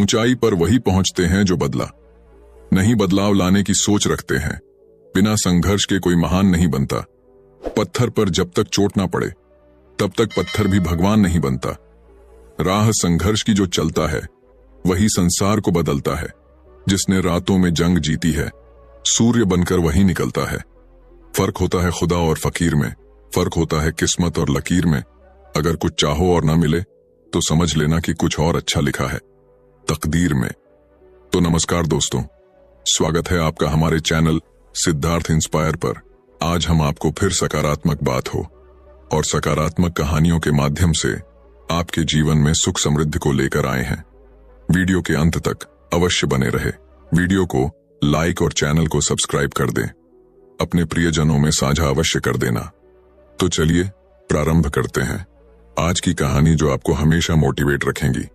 ऊंचाई पर वही पहुंचते हैं जो नहीं बदलाव लाने की सोच रखते हैं। बिना संघर्ष के कोई महान नहीं बनता। पत्थर पर जब तक चोट ना पड़े तब तक पत्थर भी भगवान नहीं बनता। राह संघर्ष की जो चलता है वही संसार को बदलता है। जिसने रातों में जंग जीती है सूर्य बनकर वही निकलता है। फर्क होता है खुदा और फकीर में, फर्क होता है किस्मत और लकीर में। अगर कुछ चाहो और ना मिले तो समझ लेना कि कुछ और अच्छा लिखा है तकदीर में। तो नमस्कार दोस्तों, स्वागत है आपका हमारे चैनल सिद्धार्थ इंस्पायर पर। आज हम आपको फिर सकारात्मक बात हो और सकारात्मक कहानियों के माध्यम से आपके जीवन में सुख समृद्धि को लेकर आए हैं। वीडियो के अंत तक अवश्य बने रहे। वीडियो को लाइक और चैनल को सब्सक्राइब कर दें। अपने प्रियजनों में साझा अवश्य कर देना। तो चलिए प्रारंभ करते हैं आज की कहानी जो आपको हमेशा मोटिवेट रखेंगी।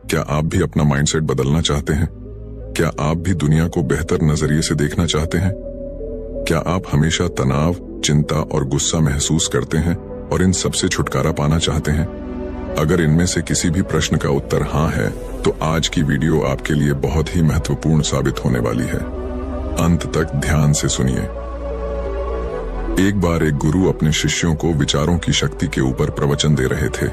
क्या आप भी अपना माइंडसेट बदलना चाहते हैं? क्या आप भी दुनिया को बेहतर नजरिए से देखना चाहते हैं? क्या आप हमेशा तनाव, चिंता और गुस्सा महसूस करते हैं और इन सबसे छुटकारा पाना चाहते हैं? अगर इनमें से किसी भी प्रश्न का उत्तर हाँ है तो आज की वीडियो आपके लिए बहुत ही महत्वपूर्ण साबित होने वाली है। अंत तक ध्यान से सुनिए। एक बार एक गुरु अपने शिष्यों को विचारों की शक्ति के ऊपर प्रवचन दे रहे थे।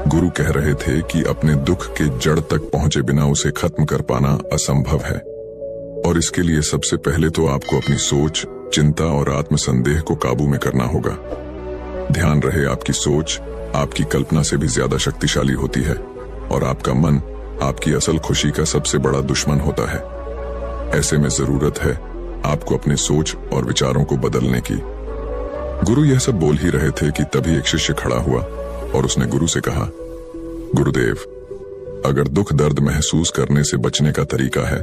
गुरु कह रहे थे कि अपने दुख के जड़ तक पहुंचे बिना उसे खत्म कर पाना असंभव है और इसके लिए सबसे पहले तो आपको अपनी सोच, चिंता और आत्मसंदेह को काबू में करना होगा। ध्यान रहे, आपकी सोच आपकी कल्पना से भी ज्यादा शक्तिशाली होती है और आपका मन आपकी असल खुशी का सबसे बड़ा दुश्मन होता है। ऐसे में जरूरत है आपको अपनी सोच और विचारों को बदलने की। गुरु यह सब बोल ही रहे थे कि तभी एक शिष्य खड़ा हुआ और उसने गुरु से कहा, गुरुदेव, अगर दुख दर्द महसूस करने से बचने का तरीका है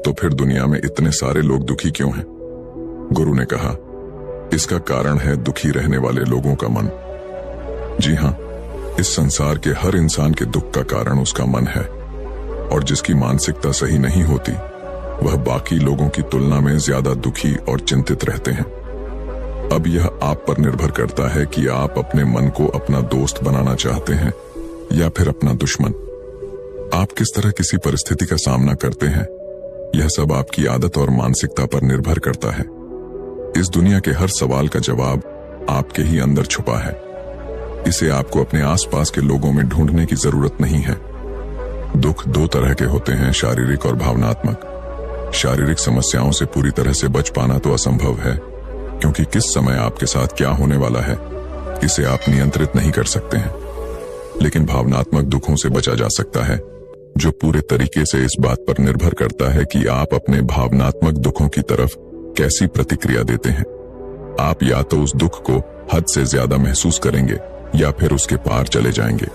तो फिर दुनिया में इतने सारे लोग दुखी क्यों हैं? गुरु ने कहा, इसका कारण है दुखी रहने वाले लोगों का मन। जी हां, इस संसार के हर इंसान के दुख का कारण उसका मन है और जिसकी मानसिकता सही नहीं होती वह बाकी लोगों की तुलना में ज्यादा दुखी और चिंतित रहते हैं। अब यह आप पर निर्भर करता है कि आप अपने मन को अपना दोस्त बनाना चाहते हैं या फिर अपना दुश्मन। आप किस तरह किसी परिस्थिति का सामना करते हैं यह सब आपकी आदत और मानसिकता पर निर्भर करता है। इस दुनिया के हर सवाल का जवाब आपके ही अंदर छुपा है। इसे आपको अपने आसपास के लोगों में ढूंढने की जरूरत नहीं है। दुख दो तरह के होते हैं, शारीरिक और भावनात्मक। शारीरिक समस्याओं से पूरी तरह से बच पाना तो असंभव है क्योंकि किस समय आपके साथ क्या होने वाला है इसे आप नियंत्रित नहीं कर सकते हैं। लेकिन भावनात्मक दुखों से बचा जा सकता है जो पूरे तरीके से इस बात पर निर्भर करता है कि आप अपने भावनात्मक दुखों की तरफ कैसी प्रतिक्रिया देते हैं। आप या तो उस दुख को हद से ज्यादा महसूस करेंगे या फिर उसके पार चले जाएंगे।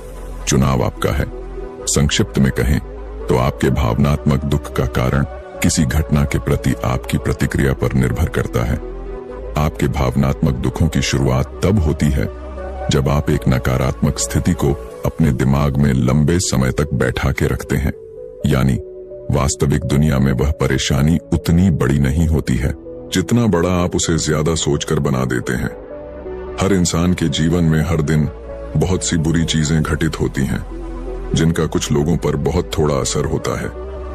चुनाव आपका है। संक्षिप्त में कहें तो आपके भावनात्मक दुख का कारण किसी घटना के प्रति आपकी प्रतिक्रिया पर निर्भर करता है। आपके भावनात्मक दुखों की शुरुआत तब होती है जब आप एक नकारात्मक स्थिति को अपने दिमाग में लंबे समय तक बैठा के रखते हैं। यानी वास्तविक दुनिया में वह परेशानी उतनी बड़ी नहीं होती है जितना बड़ा आप उसे ज्यादा सोचकर बना देते हैं। हर इंसान के जीवन में हर दिन बहुत सी बुरी चीजें घटित होती हैं जिनका कुछ लोगों पर बहुत थोड़ा असर होता है,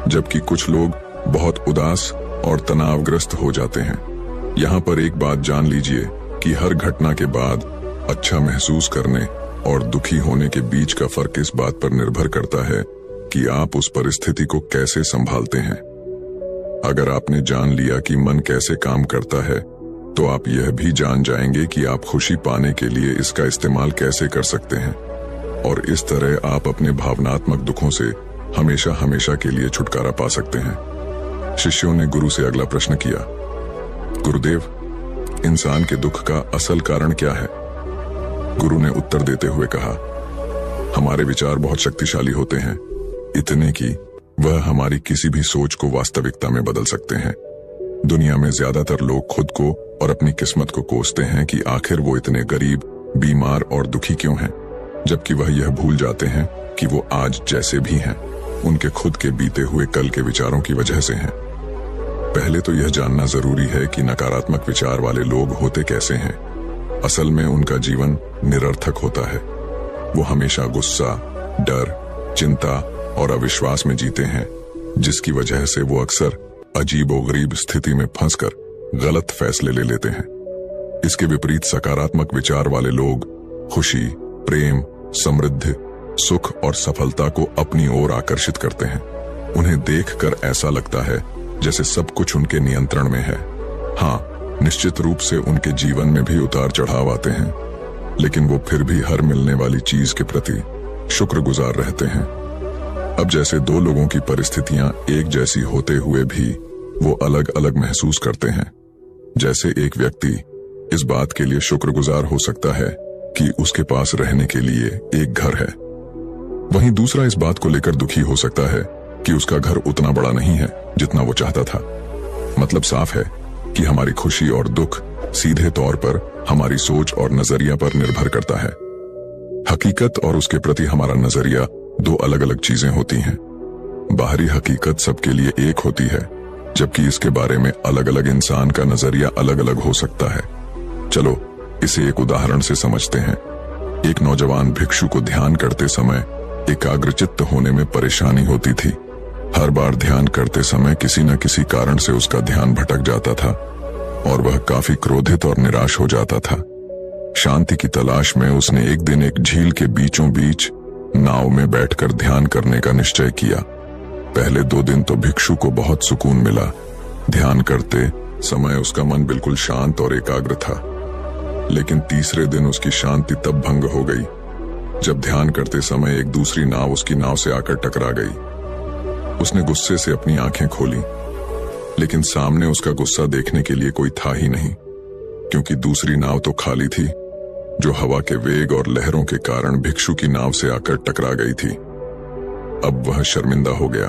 जबकि कुछ लोग बहुत उदास और तनावग्रस्त हो जाते हैं। यहाँ पर एक बात जान लीजिए कि हर घटना के बाद अच्छा महसूस करने और दुखी होने के बीच का फर्क इस बात पर निर्भर करता है कि आप उस परिस्थिति को कैसे संभालते हैं। अगर आपने जान लिया कि मन कैसे काम करता है तो आप यह भी जान जाएंगे कि आप खुशी पाने के लिए इसका इस्तेमाल कैसे कर सकते हैं और इस तरह आप अपने भावनात्मक दुखों से हमेशा हमेशा के लिए छुटकारा पा सकते हैं। शिष्यों ने गुरु से अगला प्रश्न किया, गुरुदेव, इंसान के दुख का असल कारण क्या है? गुरु ने उत्तर देते हुए कहा, हमारे विचार बहुत शक्तिशाली होते हैं, इतने कि वह हमारी किसी भी सोच को वास्तविकता में बदल सकते हैं। दुनिया में ज्यादातर लोग खुद को और अपनी किस्मत को कोसते हैं कि आखिर वो इतने गरीब, बीमार और दुखी क्यों हैं, जबकि वह यह भूल जाते हैं कि वो आज जैसे भी हैं उनके खुद के बीते हुए कल के विचारों की वजह से हैं। पहले तो यह जानना जरूरी है कि नकारात्मक विचार वाले लोग होते कैसे हैं। असल में उनका जीवन निरर्थक होता है। वो हमेशा गुस्सा, डर, चिंता और अविश्वास में जीते हैं जिसकी वजह से वो अक्सर अजीबोगरीब स्थिति में फंसकर गलत फैसले ले लेते हैं। इसके विपरीत सकारात्मक विचार वाले लोग खुशी, प्रेम, समृद्धि, सुख और सफलता को अपनी ओर आकर्षित करते हैं। उन्हें देखकर ऐसा लगता है जैसे सब कुछ उनके नियंत्रण में है। हाँ, निश्चित रूप से उनके जीवन में भी उतार चढ़ाव आते हैं, लेकिन वो फिर भी हर मिलने वाली चीज के प्रति शुक्रगुजार रहते हैं। अब जैसे दो लोगों की परिस्थितियां एक जैसी होते हुए भी वो अलग अलग महसूस करते हैं। जैसे एक व्यक्ति इस बात के लिए शुक्रगुजार हो सकता है कि उसके पास रहने के लिए एक घर है, वहीं दूसरा इस बात को लेकर दुखी हो सकता है कि उसका घर उतना बड़ा नहीं है जितना वो चाहता था। मतलब साफ है कि हमारी खुशी और दुख सीधे तौर पर हमारी सोच और नजरिया पर निर्भर करता है। हकीकत और उसके प्रति हमारा नजरिया दो अलग अलग चीजें होती हैं। बाहरी हकीकत सबके लिए एक होती है, जबकि इसके बारे में अलग अलग इंसान का नजरिया अलग अलग हो सकता है। चलो इसे एक उदाहरण से समझते हैं। एक नौजवान भिक्षु को ध्यान करते समय एकाग्रचित्त होने में परेशानी होती थी। हर बार ध्यान करते समय किसी न किसी कारण से उसका ध्यान भटक जाता था और वह काफी क्रोधित और निराश हो जाता था। शांति की तलाश में उसने एक दिन एक झील के बीचों बीच नाव में बैठकर ध्यान करने का निश्चय किया। पहले 2 दिन तो भिक्षु को बहुत सुकून मिला। ध्यान करते समय उसका मन बिल्कुल शांत और एकाग्र था। लेकिन तीसरे दिन उसकी शांति तब भंग हो गई जब ध्यान करते समय एक दूसरी नाव उसकी नाव से आकर टकरा गई। उसने गुस्से से अपनी आंखें खोली, लेकिन सामने उसका गुस्सा देखने के लिए कोई था ही नहीं, क्योंकि दूसरी नाव तो खाली थी जो हवा के वेग और लहरों के कारण भिक्षु की नाव से आकर टकरा गई थी। अब वह शर्मिंदा हो गया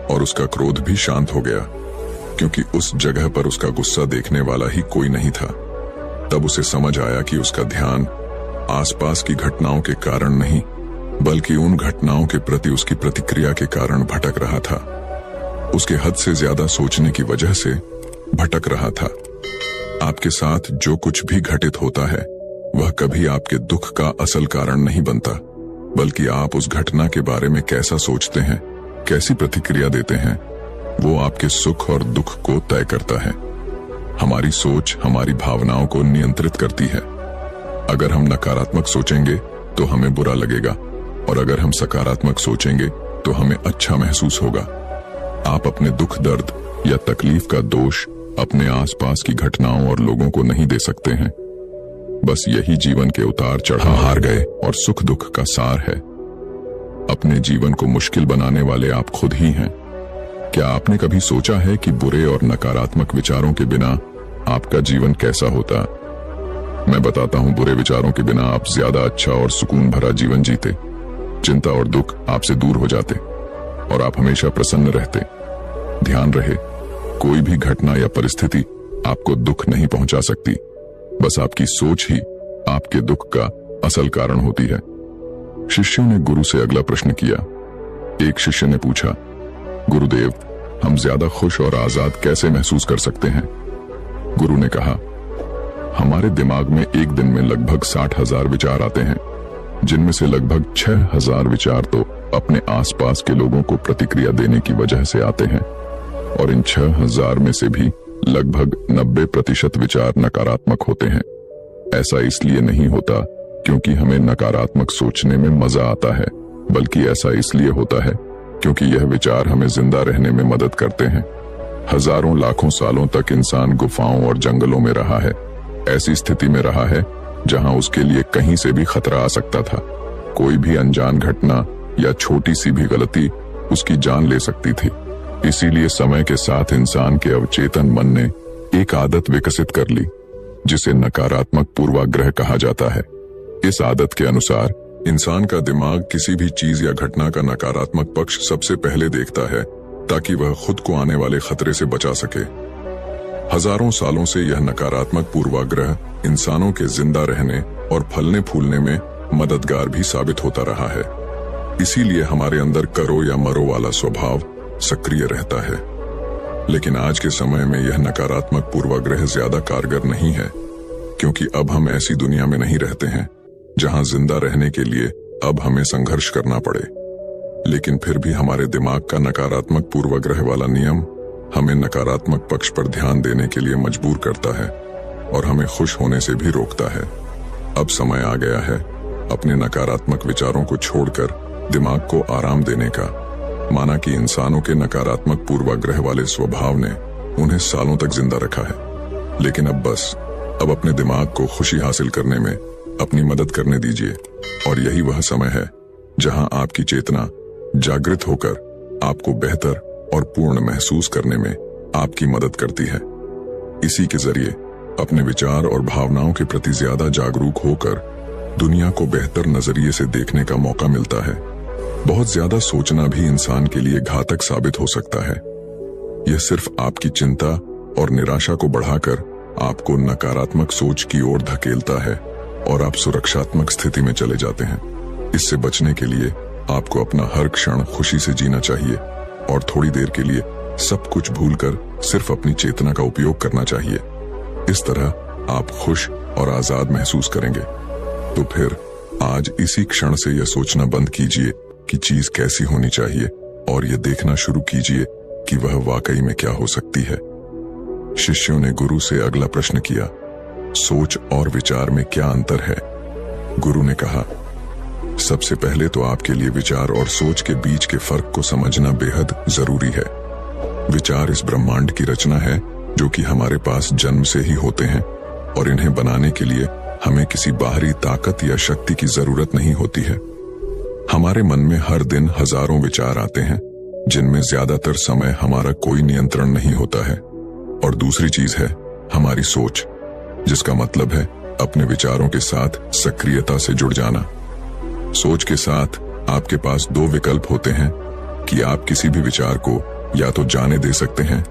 और उसका क्रोध भी शांत हो गया, क्योंकि उस जगह पर उसका गुस्सा देखने वाला ही कोई नहीं था। तब उसे समझ आया कि उसका ध्यान आसपास की घटनाओं के कारण नहीं, बल्कि उन घटनाओं के प्रति उसकी प्रतिक्रिया के कारण भटक रहा था। उसके हद से ज्यादा सोचने की वजह से भटक रहा था। आपके साथ जो कुछ भी घटित होता है वह कभी आपके दुख का असल कारण नहीं बनता, बल्कि आप उस घटना के बारे में कैसा सोचते हैं, कैसी प्रतिक्रिया देते हैं, वो आपके सुख और दुख को तय करता है। हमारी सोच हमारी भावनाओं को नियंत्रित करती है। अगर हम नकारात्मक सोचेंगे तो हमें बुरा लगेगा, और अगर हम सकारात्मक सोचेंगे तो हमें अच्छा महसूस होगा। आप अपने दुख, दर्द या तकलीफ का दोष अपने आसपास की घटनाओं और लोगों को नहीं दे सकते हैं। बस यही जीवन के उतार चढ़ाव, हार गए और सुख दुख का सार है। अपने जीवन को मुश्किल बनाने वाले आप खुद ही हैं। क्या आपने कभी सोचा है कि बुरे और नकारात्मक विचारों के बिना आपका जीवन कैसा होता? मैं बताता हूं, बुरे विचारों के बिना आप ज्यादा अच्छा और सुकून भरा जीवन जीते। चिंता और दुख आपसे दूर हो जाते और आप हमेशा प्रसन्न रहते। ध्यान रहे, कोई भी घटना या परिस्थिति आपको दुख नहीं पहुंचा सकती, बस आपकी सोच ही आपके दुख का असल कारण होती है। शिष्यों ने गुरु से अगला प्रश्न किया। एक शिष्य ने पूछा, गुरुदेव, हम ज्यादा खुश और आजाद कैसे महसूस कर सकते हैं? गुरु ने कहा, हमारे दिमाग में एक दिन में लगभग 60,000 विचार आते हैं, जिनमें से लगभग 6,000 विचार तो अपने आसपास के लोगों को प्रतिक्रिया देने की वजह से आते हैं, और इन 6,000 में से भी लगभग 90% विचार नकारात्मक होते हैं। ऐसा इसलिए नहीं होता क्योंकि हमें नकारात्मक सोचने में मजा आता है, बल्कि ऐसा इसलिए होता है क्योंकि यह विचार हमें जिंदा रहने में मदद करते हैं। हजारों लाखों सालों तक इंसान गुफाओं और जंगलों में रहा है, ऐसी स्थिति में रहा है जहां उसके लिए कहीं से भी खतरा आ सकता था। कोई भी अनजान घटना या छोटी सी भी गलती उसकी जान ले सकती थी। इसीलिए समय के साथ इंसान के अवचेतन मन ने एक आदत विकसित कर ली, जिसे नकारात्मक पूर्वाग्रह कहा जाता है। इस आदत के अनुसार इंसान का दिमाग किसी भी चीज या घटना का नकारात्मक पक्ष सबसे पहले देखता है, ताकि वह खुद को आने वाले खतरे से बचा सके। हजारों सालों से यह नकारात्मक पूर्वाग्रह इंसानों के जिंदा रहने और फलने फूलने में मददगार भी साबित होता रहा है। इसीलिए हमारे अंदर करो या मरो वाला स्वभाव सक्रिय रहता है। लेकिन आज के समय में यह नकारात्मक पूर्वाग्रह ज्यादा कारगर नहीं है, क्योंकि अब हम ऐसी दुनिया में नहीं रहते हैं जहां जिंदा रहने के लिए अब हमें संघर्ष करना पड़े। लेकिन फिर भी हमारे दिमाग का नकारात्मक पूर्वाग्रह वाला नियम हमें नकारात्मक पक्ष पर ध्यान देने के लिए मजबूर करता है और हमें खुश होने से भी रोकता है। अब समय आ गया है अपने नकारात्मक विचारों को छोड़कर दिमाग को आराम देने का। माना कि इंसानों के नकारात्मक पूर्वाग्रह वाले स्वभाव ने उन्हें सालों तक जिंदा रखा है, लेकिन अब अपने दिमाग को खुशी हासिल करने में अपनी मदद करने दीजिए। और यही वह समय है जहां आपकी चेतना जागृत होकर आपको बेहतर और पूर्ण महसूस करने में आपकी मदद करती है। इसी के जरिए अपने विचार और भावनाओं के प्रति ज्यादा जागरूक होकर दुनिया को बेहतर नजरिए से देखने का मौका मिलता है। बहुत ज्यादा सोचना भी इंसान के लिए घातक साबित हो सकता है। यह सिर्फ आपकी चिंता और निराशा को बढ़ाकर आपको नकारात्मक सोच की ओर धकेलता है और आप सुरक्षात्मक स्थिति में चले जाते हैं। इससे बचने के लिए आपको अपना हर क्षण खुशी से जीना चाहिए और थोड़ी देर के लिए सब कुछ भूलकर सिर्फ अपनी चेतना का उपयोग करना चाहिए। इस तरह आप खुश और आजाद महसूस करेंगे। तो फिर आज इसी क्षण से यह सोचना बंद कीजिए कि चीज कैसी होनी चाहिए और यह देखना शुरू कीजिए कि वह वाकई में क्या हो सकती है। शिष्यों ने गुरु से अगला प्रश्न किया, सोच और विचार में क्या अंतर है? गुरु ने कहा, सबसे पहले तो आपके लिए विचार और सोच के बीच के फर्क को समझना बेहद जरूरी है। विचार इस ब्रह्मांड की रचना है जो कि हमारे पास जन्म से ही होते हैं और इन्हें बनाने के लिए हमें किसी बाहरी ताकत या शक्ति की जरूरत नहीं होती है। हमारे मन में हर दिन हजारों विचार आते हैं जिनमें ज्यादातर समय हमारा कोई नियंत्रण नहीं होता है। और दूसरी चीज है हमारी सोच, जिसका मतलब है अपने विचारों के साथ सक्रियता से जुड़ जाना। सोच के साथ आपके पास दो विकल्प होते हैं कि आप किसी भी विचार को या तो जाने दे सकते हैं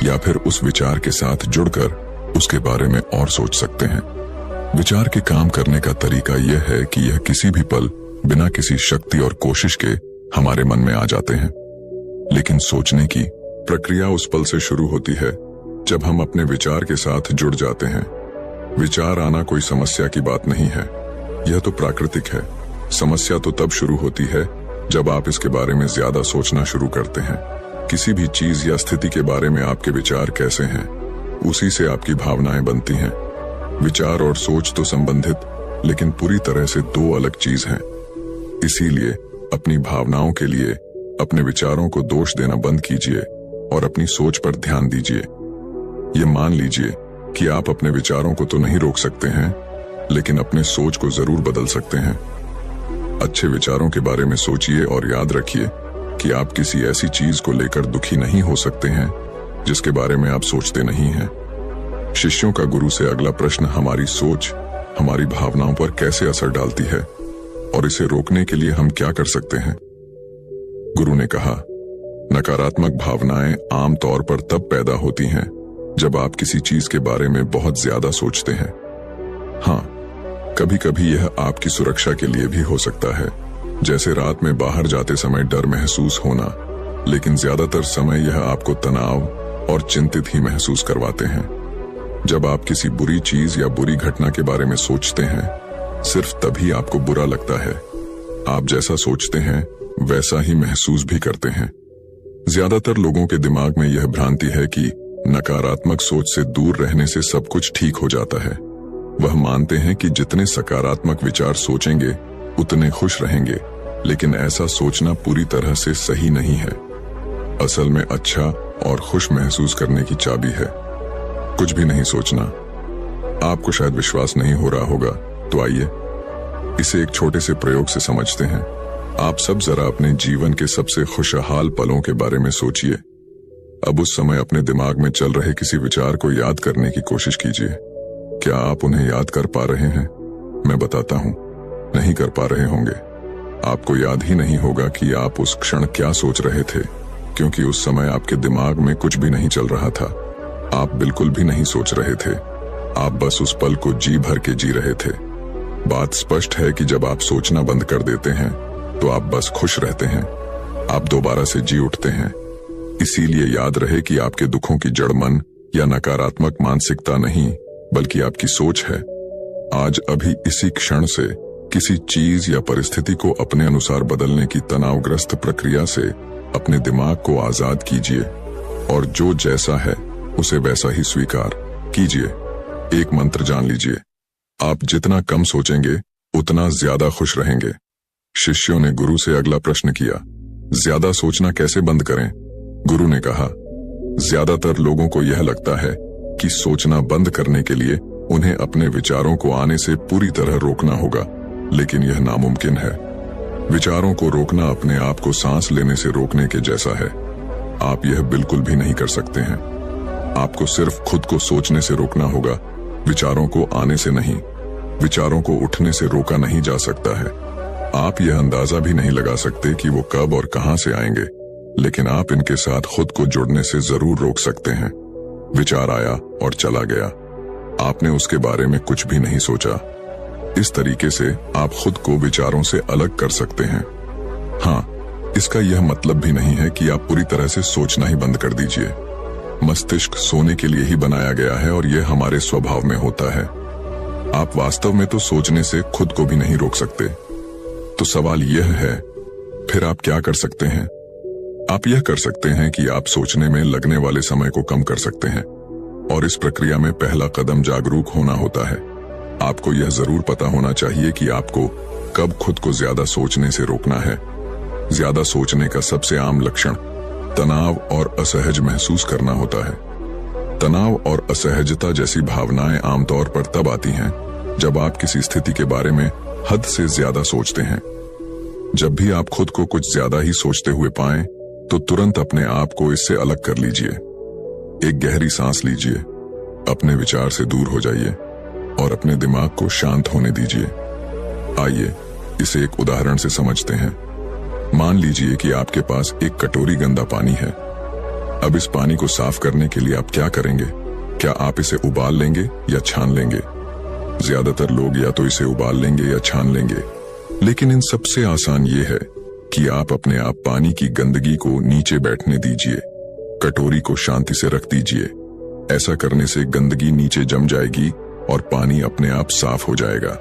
या फिर उस विचार के साथ जुड़कर उसके बारे में और सोच सकते हैं। विचार के काम करने का तरीका यह है कि यह किसी भी पल बिना किसी शक्ति और कोशिश के हमारे मन में आ जाते हैं, लेकिन सोचने की प्रक्रिया उस पल से शुरू होती है जब हम अपने विचार के साथ जुड़ जाते हैं। विचार आना कोई समस्या की बात नहीं है, यह तो प्राकृतिक है। समस्या तो तब शुरू होती है जब आप इसके बारे में ज्यादा सोचना शुरू करते हैं। किसी भी चीज या स्थिति के बारे में आपके विचार कैसे हैं, उसी से आपकी भावनाएं बनती हैं। विचार और सोच तो संबंधित लेकिन पूरी तरह से दो अलग चीज हैं। इसीलिए अपनी भावनाओं के लिए अपने विचारों को दोष देना बंद कीजिए और अपनी सोच पर ध्यान दीजिए। ये मान लीजिए कि आप अपने विचारों को तो नहीं रोक सकते हैं, लेकिन अपने सोच को जरूर बदल सकते हैं। अच्छे विचारों के बारे में सोचिए और याद रखिए कि आप किसी ऐसी चीज को लेकर दुखी नहीं हो सकते हैं जिसके बारे में आप सोचते नहीं हैं। शिष्यों का गुरु से अगला प्रश्न हमारी सोच हमारी भावनाओं पर कैसे असर डालती है और इसे रोकने के लिए हम क्या कर सकते हैं। गुरु ने कहा, नकारात्मक भावनाएं आम तौर पर तब पैदा होती हैं जब आप किसी चीज के बारे में बहुत ज्यादा सोचते हैं। हाँ, कभी कभी यह आपकी सुरक्षा के लिए भी हो सकता है, जैसे रात में बाहर जाते समय डर महसूस होना, लेकिन ज्यादातर समय यह आपको तनाव और चिंतित ही महसूस करवाते हैं। जब आप किसी बुरी चीज या बुरी घटना के बारे में सोचते हैं, सिर्फ तभी आपको बुरा लगता है। आप जैसा सोचते हैं वैसा ही महसूस भी करते हैं। ज्यादातर लोगों के दिमाग में यह भ्रांति है कि नकारात्मक सोच से दूर रहने से सब कुछ ठीक हो जाता है। वह मानते हैं कि जितने सकारात्मक विचार सोचेंगे उतने खुश रहेंगे, लेकिन ऐसा सोचना पूरी तरह से सही नहीं है। असल में अच्छा और खुश महसूस करने की चाबी है कुछ भी नहीं सोचना। आपको शायद विश्वास नहीं हो रहा होगा, तो आइए इसे एक छोटे से प्रयोग से समझते हैं। आप सब जरा अपने जीवन के सबसे खुशहाल पलों के बारे में सोचिए। अब उस समय अपने दिमाग में चल रहे किसी विचार को याद करने की कोशिश कीजिए। क्या आप उन्हें याद कर पा रहे हैं? मैं बताता हूं, नहीं कर पा रहे होंगे। आपको याद ही नहीं होगा कि आप उस क्षण क्या सोच रहे थे, क्योंकि उस समय आपके दिमाग में कुछ भी नहीं चल रहा था। आप बिल्कुल भी नहीं सोच रहे थे, आप बस उस पल को जी भर के जी रहे थे। बात स्पष्ट है कि जब आप सोचना बंद कर देते हैं तो आप बस खुश रहते हैं, आप दोबारा से जी उठते हैं। इसीलिए याद रहे कि आपके दुखों की जड़ मन या नकारात्मक मानसिकता नहीं, बल्कि आपकी सोच है। आज अभी इसी क्षण से किसी चीज या परिस्थिति को अपने अनुसार बदलने की तनावग्रस्त प्रक्रिया से अपने दिमाग को आजाद कीजिए और जो जैसा है उसे वैसा ही स्वीकार कीजिए। एक मंत्र जान लीजिए, आप जितना कम सोचेंगे उतना ज्यादा खुश रहेंगे। शिष्यों ने गुरु से अगला प्रश्न किया, ज्यादा सोचना कैसे बंद करें? गुरु ने कहा, ज्यादातर लोगों को यह लगता है कि सोचना बंद करने के लिए उन्हें अपने विचारों को आने से पूरी तरह रोकना होगा, लेकिन यह नामुमकिन है। विचारों को रोकना अपने आप को सांस लेने से रोकने के जैसा है। आप यह बिल्कुल भी नहीं कर सकते हैं। आपको सिर्फ खुद को सोचने से रोकना होगा, विचारों को आने से नहीं। विचारों को उठने से रोका नहीं जा सकता है। आप यह अंदाजा भी नहीं लगा सकते कि वो कब और कहां से आएंगे, लेकिन आप इनके साथ खुद को जुड़ने से जरूर रोक सकते हैं। विचार आया और चला गया, आपने उसके बारे में कुछ भी नहीं सोचा। इस तरीके से आप खुद को विचारों से अलग कर सकते हैं। हाँ, इसका यह मतलब भी नहीं है कि आप पूरी तरह से सोचना ही बंद कर दीजिए। मस्तिष्क सोने के लिए ही बनाया गया है और यह हमारे स्वभाव में होता है। आप वास्तव में तो सोचने से खुद को भी नहीं रोक सकते। तो सवाल यह है, फिर आप क्या कर सकते हैं? आप यह कर सकते हैं कि आप सोचने में लगने वाले समय को कम कर सकते हैं, और इस प्रक्रिया में पहला कदम जागरूक होना होता है। आपको यह जरूर पता होना चाहिए कि आपको कब खुद को ज्यादा सोचने से रोकना है। ज्यादा सोचने का सबसे आम लक्षण तनाव और असहज महसूस करना होता है। तनाव और असहजता जैसी भावनाएं आमतौर पर तब आती हैं जब आप किसी स्थिति के बारे में हद से ज्यादा सोचते हैं। जब भी आप खुद को कुछ ज्यादा ही सोचते हुए पाएं, तो तुरंत अपने आप को इससे अलग कर लीजिए। एक गहरी सांस लीजिए, अपने विचार से दूर हो जाइए और अपने दिमाग को शांत होने दीजिए। आइए इसे एक उदाहरण से समझते हैं। मान लीजिए कि आपके पास एक कटोरी गंदा पानी है। अब इस पानी को साफ करने के लिए आप क्या करेंगे? क्या आप इसे उबाल लेंगे या छान लेंगे? ज्यादातर लोग या तो इसे उबाल लेंगे या छान लेंगे, लेकिन इन सबसे आसान ये है कि आप अपने आप पानी की गंदगी को नीचे बैठने दीजिए, कटोरी को शांति से रख दीजिए। ऐसा करने से गंदगी नीचे जम जाएगी और पानी अपने आप साफ हो जाएगा।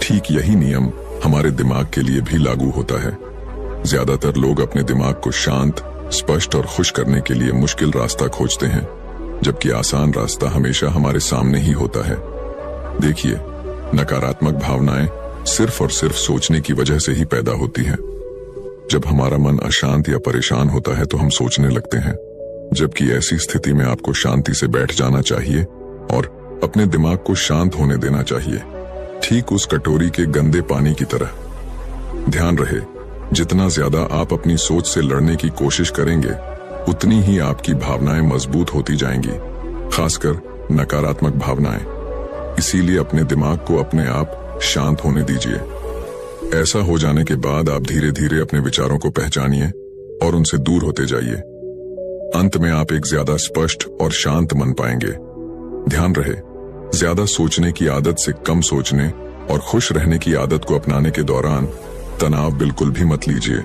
ठीक यही नियम हमारे दिमाग के लिए भी लागू होता है। ज्यादातर लोग अपने दिमाग को शांत, स्पष्ट और खुश करने के लिए मुश्किल रास्ता खोजते हैं, जबकि आसान रास्ता हमेशा हमारे सामने ही होता है। देखिए, नकारात्मक भावनाएं सिर्फ और सिर्फ सोचने की वजह से ही पैदा होती हैं। जब हमारा मन अशांत या परेशान होता है तो हम सोचने लगते हैं, जबकि ऐसी स्थिति में आपको शांति से बैठ जाना चाहिए और अपने दिमाग को शांत होने देना चाहिए, ठीक उस कटोरी के गंदे पानी की तरह। ध्यान रहे, जितना ज्यादा आप अपनी सोच से लड़ने की कोशिश करेंगे, उतनी ही आपकी भावनाएं मजबूत होती जाएंगी, खासकर नकारात्मक भावनाएं। इसीलिए अपने दिमाग को अपने आप शांत होने दीजिए। ऐसा हो जाने के बाद आप धीरे धीरे अपने विचारों को पहचानिए और उनसे दूर होते जाइए। अंत में आप एक ज्यादा स्पष्ट और शांत मन पाएंगे। ध्यान रहे, ज्यादा सोचने की आदत से कम सोचने और खुश रहने की आदत को अपनाने के दौरान तनाव बिल्कुल भी मत लीजिए।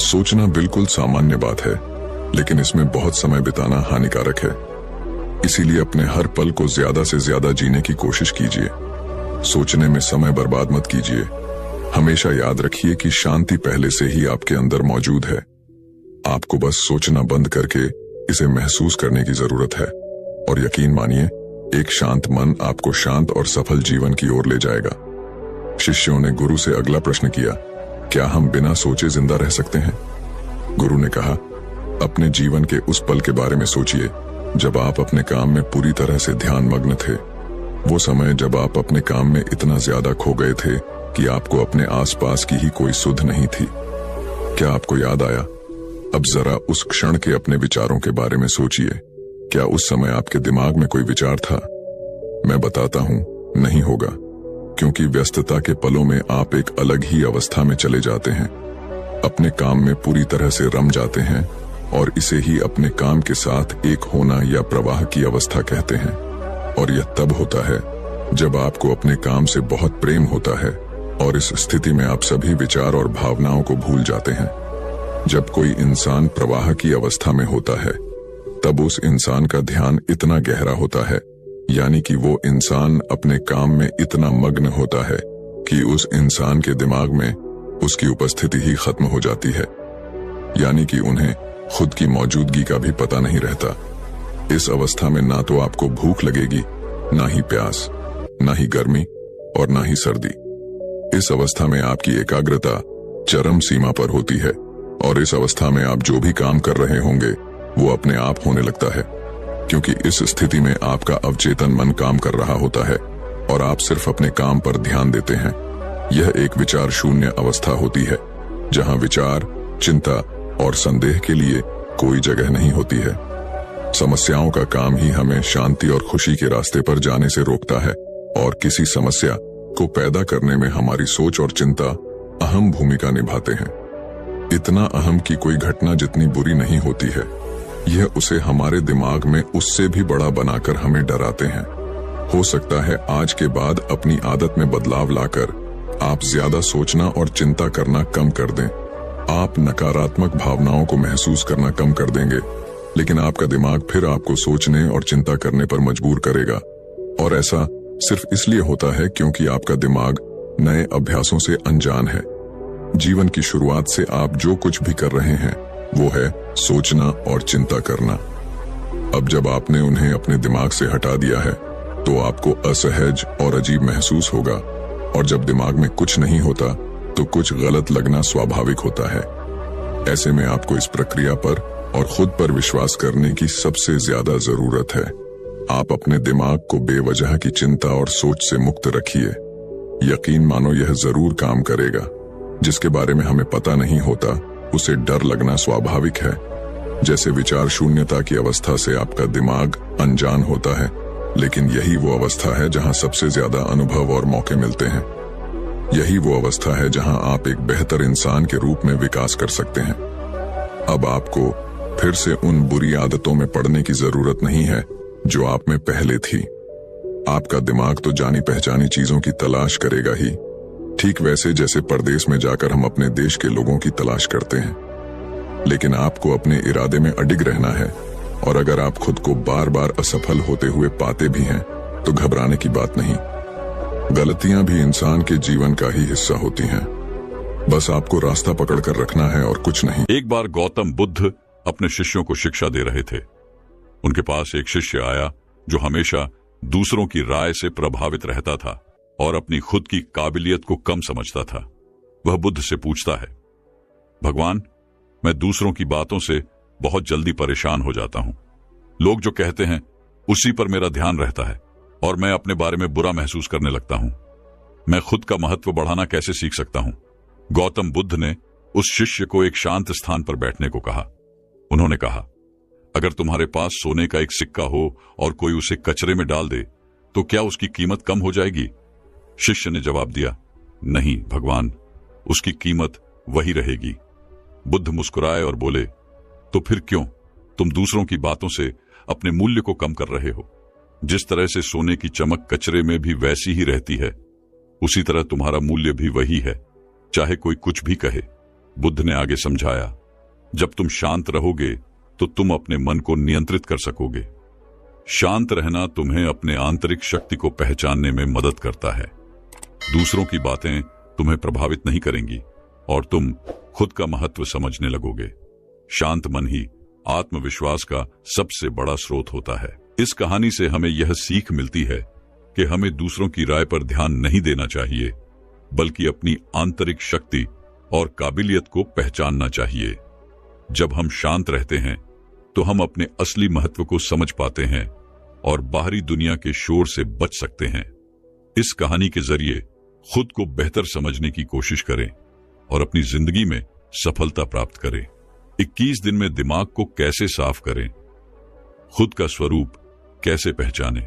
सोचना बिल्कुल सामान्य बात है, लेकिन इसमें बहुत समय बिताना हानिकारक है। इसीलिए अपने हर पल को ज्यादा से ज्यादा जीने की कोशिश कीजिए। सोचने में समय बर्बाद मत कीजिए। हमेशा याद रखिए कि शांति पहले से ही आपके अंदर मौजूद है। आपको बस सोचना बंद करके इसे महसूस करने की जरूरत है, और यकीन मानिए, एक शांत मन आपको शांत और सफल जीवन की ओर ले जाएगा। शिष्यों ने गुरु से अगला प्रश्न किया, क्या हम बिना सोचे जिंदा रह सकते हैं? गुरु ने कहा, अपने जीवन के उस पल के बारे में सोचिए जब आप अपने काम में पूरी तरह से ध्यान मग्न थे। वो समय जब आप अपने काम में इतना ज्यादा खो गए थे कि आपको अपने आसपास की ही कोई सुध नहीं थी। क्या आपको याद आया? अब जरा उस क्षण के अपने विचारों के बारे में सोचिए। क्या उस समय आपके दिमाग में कोई विचार था? मैं बताता हूं, नहीं होगा, क्योंकि व्यस्तता के पलों में आप एक अलग ही अवस्था में चले जाते हैं। अपने काम में पूरी तरह से रम जाते हैं, और इसे ही अपने काम के साथ एक होना या प्रवाह की अवस्था कहते हैं। और यह तब होता है जब आपको अपने काम से बहुत प्रेम होता है, और इस स्थिति में आप सभी विचार और भावनाओं को भूल जाते हैं। जब कोई इंसान प्रवाह की अवस्था में होता है, तब उस इंसान का ध्यान इतना गहरा होता है, यानी कि वो इंसान अपने काम में इतना मग्न होता है कि उस इंसान के दिमाग में उसकी उपस्थिति ही खत्म हो जाती है, यानी कि उन्हें खुद की मौजूदगी का भी पता नहीं रहता। इस अवस्था में ना तो आपको भूख लगेगी, ना ही प्यास, ना ही गर्मी और ना ही सर्दी। इस अवस्था में आपकी एकाग्रता चरम सीमा पर होती है और इस अवस्था में आप जो भी काम कर रहे होंगे वो अपने आप होने लगता है, क्योंकि इस स्थिति में आपका अवचेतन मन काम कर रहा होता है और आप सिर्फ अपने काम पर ध्यान देते हैं। यह एक विचार शून्य अवस्था होती है, जहां विचार, चिंता और संदेह के लिए कोई जगह नहीं होती है। समस्याओं का काम ही हमें शांति और खुशी के रास्ते पर जाने से रोकता है और किसी समस्या को पैदा करने में हमारी सोच और चिंता अहम भूमिका निभाते हैं। इतना अहम कि कोई घटना जितनी बुरी नहीं होती है, यह उसे हमारे दिमाग में उससे भी बड़ा बनाकर हमें डराते हैं। हो सकता है आज के बाद अपनी आदत में बदलाव लाकर आप ज्यादा सोचना और चिंता करना कम कर दें। आप नकारात्मक भावनाओं को महसूस करना कम कर देंगे, लेकिन आपका दिमाग फिर आपको सोचने और चिंता करने पर मजबूर करेगा। और ऐसा सिर्फ इसलिए होता है क्योंकि आपका दिमाग नए अभ्यासों से अनजान है। जीवन की शुरुआत से आप जो कुछ भी कर रहे हैं वो है सोचना और चिंता करना। अब जब आपने उन्हें अपने दिमाग से हटा दिया है तो आपको असहज और अजीब महसूस होगा, और जब दिमाग में कुछ नहीं होता तो कुछ गलत लगना स्वाभाविक होता है। ऐसे में आपको इस प्रक्रिया पर और खुद पर विश्वास करने की सबसे ज्यादा जरूरत है। आप अपने दिमाग को बेवजह की चिंता और सोच से मुक्त रखिए। यकीन मानो यह जरूर काम करेगा। जिसके बारे में हमें पता नहीं होता उसे डर लगना स्वाभाविक है। जैसे विचार शून्यता की अवस्था से आपका दिमाग अनजान होता है, लेकिन यही वो अवस्था है जहां सबसे ज्यादा अनुभव और मौके मिलते हैं। यही वो अवस्था है जहां आप एक बेहतर इंसान के रूप में विकास कर सकते हैं। अब आपको फिर से उन बुरी आदतों में पड़ने की जरूरत नहीं है जो आप में पहले थी। आपका दिमाग तो जानी पहचानी चीजों की तलाश करेगा ही, ठीक वैसे जैसे परदेश में जाकर हम अपने देश के लोगों की तलाश करते हैं। लेकिन आपको अपने इरादे में अडिग रहना है, और अगर आप खुद को बार बार असफल होते हुए पाते भी हैं तो घबराने की बात नहीं। गलतियां भी इंसान के जीवन का ही हिस्सा होती हैं। बस आपको रास्ता पकड़कर रखना है और कुछ नहीं। एक बार गौतम बुद्ध अपने शिष्यों को शिक्षा दे रहे थे। उनके पास एक शिष्य आया जो हमेशा दूसरों की राय से प्रभावित रहता था और अपनी खुद की काबिलियत को कम समझता था। वह बुद्ध से पूछता है, भगवान, मैं दूसरों की बातों से बहुत जल्दी परेशान हो जाता हूं। लोग जो कहते हैं उसी पर मेरा ध्यान रहता है और मैं अपने बारे में बुरा महसूस करने लगता हूं। मैं खुद का महत्व बढ़ाना कैसे सीख सकता हूं? गौतम बुद्ध ने उस शिष्य को एक शांत स्थान पर बैठने को कहा। उन्होंने कहा, अगर तुम्हारे पास सोने का एक सिक्का हो और कोई उसे कचरे में डाल दे तो क्या उसकी कीमत कम हो जाएगी? शिष्य ने जवाब दिया, नहीं भगवान, उसकी कीमत वही रहेगी। बुद्ध मुस्कुराए और बोले, तो फिर क्यों तुम दूसरों की बातों से अपने मूल्य को कम कर रहे हो? जिस तरह से सोने की चमक कचरे में भी वैसी ही रहती है, उसी तरह तुम्हारा मूल्य भी वही है, चाहे कोई कुछ भी कहे। बुद्ध ने आगे समझाया, जब तुम शांत रहोगे तो तुम अपने मन को नियंत्रित कर सकोगे। शांत रहना तुम्हें अपने आंतरिक शक्ति को पहचानने में मदद करता है। दूसरों की बातें तुम्हें प्रभावित नहीं करेंगी और तुम खुद का महत्व समझने लगोगे। शांत मन ही आत्मविश्वास का सबसे बड़ा स्रोत होता है। इस कहानी से हमें यह सीख मिलती है कि हमें दूसरों की राय पर ध्यान नहीं देना चाहिए, बल्कि अपनी आंतरिक शक्ति और काबिलियत को पहचानना चाहिए। जब हम शांत रहते हैं तो हम अपने असली महत्व को समझ पाते हैं और बाहरी दुनिया के शोर से बच सकते हैं। इस कहानी के जरिए खुद को बेहतर समझने की कोशिश करें और अपनी जिंदगी में सफलता प्राप्त करें। 21 दिन में दिमाग को कैसे साफ करें, खुद का स्वरूप कैसे पहचानें।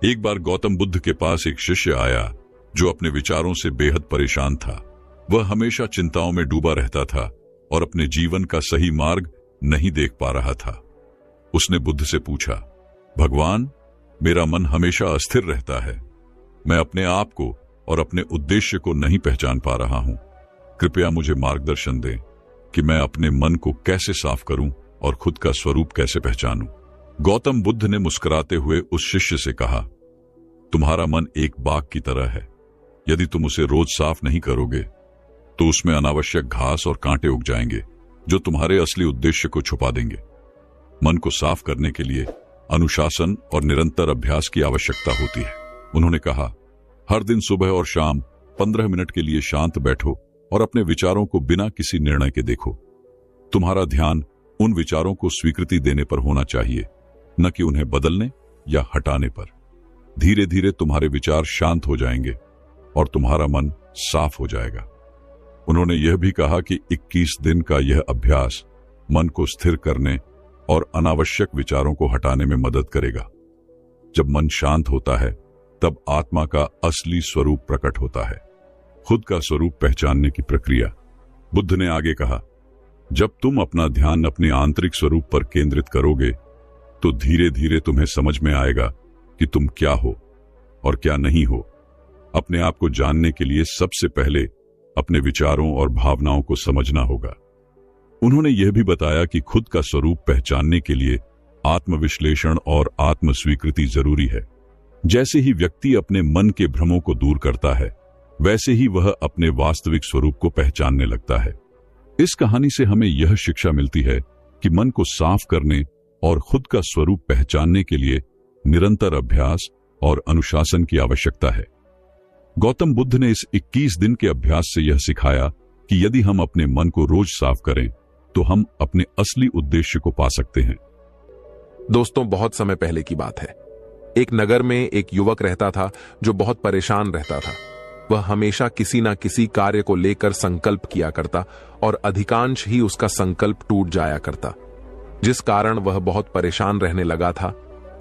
एक बार गौतम बुद्ध के पास एक शिष्य आया जो अपने विचारों से बेहद परेशान था। वह हमेशा चिंताओं में डूबा रहता था और अपने जीवन का सही मार्ग नहीं देख पा रहा था। उसने बुद्ध से पूछा, भगवान, मेरा मन हमेशा अस्थिर रहता है। मैं अपने आप को और अपने उद्देश्य को नहीं पहचान पा रहा हूं। कृपया मुझे मार्गदर्शन दें कि मैं अपने मन को कैसे साफ करूं और खुद का स्वरूप कैसे पहचानूं। गौतम बुद्ध ने मुस्कुराते हुए उस शिष्य से कहा, तुम्हारा मन एक बाग की तरह है। यदि तुम उसे रोज साफ नहीं करोगे तो उसमें अनावश्यक घास और कांटे उग जाएंगे जो तुम्हारे असली उद्देश्य को छुपा देंगे। मन को साफ करने के लिए अनुशासन और निरंतर अभ्यास की आवश्यकता होती है। उन्होंने कहा, हर दिन सुबह और शाम 15 मिनट के लिए शांत बैठो और अपने विचारों को बिना किसी निर्णय के देखो। तुम्हारा ध्यान उन विचारों को स्वीकृति देने पर होना चाहिए, न कि उन्हें बदलने या हटाने पर। धीरे धीरे तुम्हारे विचार शांत हो जाएंगे और तुम्हारा मन साफ हो जाएगा। उन्होंने यह भी कहा कि 21 दिन का यह अभ्यास मन को स्थिर करने और अनावश्यक विचारों को हटाने में मदद करेगा। जब मन शांत होता है तब आत्मा का असली स्वरूप प्रकट होता है। खुद का स्वरूप पहचानने की प्रक्रिया। बुद्ध ने आगे कहा, जब तुम अपना ध्यान अपने आंतरिक स्वरूप पर केंद्रित करोगे तो धीरे धीरे तुम्हें समझ में आएगा कि तुम क्या हो और क्या नहीं हो। अपने आप को जानने के लिए सबसे पहले अपने विचारों और भावनाओं को समझना होगा। उन्होंने यह भी बताया कि खुद का स्वरूप पहचानने के लिए आत्मविश्लेषण और आत्मस्वीकृति जरूरी है। जैसे ही व्यक्ति अपने मन के भ्रमों को दूर करता है, वैसे ही वह अपने वास्तविक स्वरूप को पहचानने लगता है। इस कहानी से हमें यह शिक्षा मिलती है कि मन को साफ करने और खुद का स्वरूप पहचानने के लिए निरंतर अभ्यास और अनुशासन की आवश्यकता है। गौतम बुद्ध ने इस 21 दिन के अभ्यास से यह सिखाया कि यदि हम अपने मन को रोज साफ करें तो हम अपने असली उद्देश्य को पा सकते हैं। दोस्तों, बहुत समय पहले की बात है। एक नगर में एक युवक रहता था जो बहुत परेशान रहता था। वह हमेशा किसी ना किसी कार्य को लेकर संकल्प किया करता और अधिकांश ही उसका संकल्प टूट जाया करता, जिस कारण वह बहुत परेशान रहने लगा था।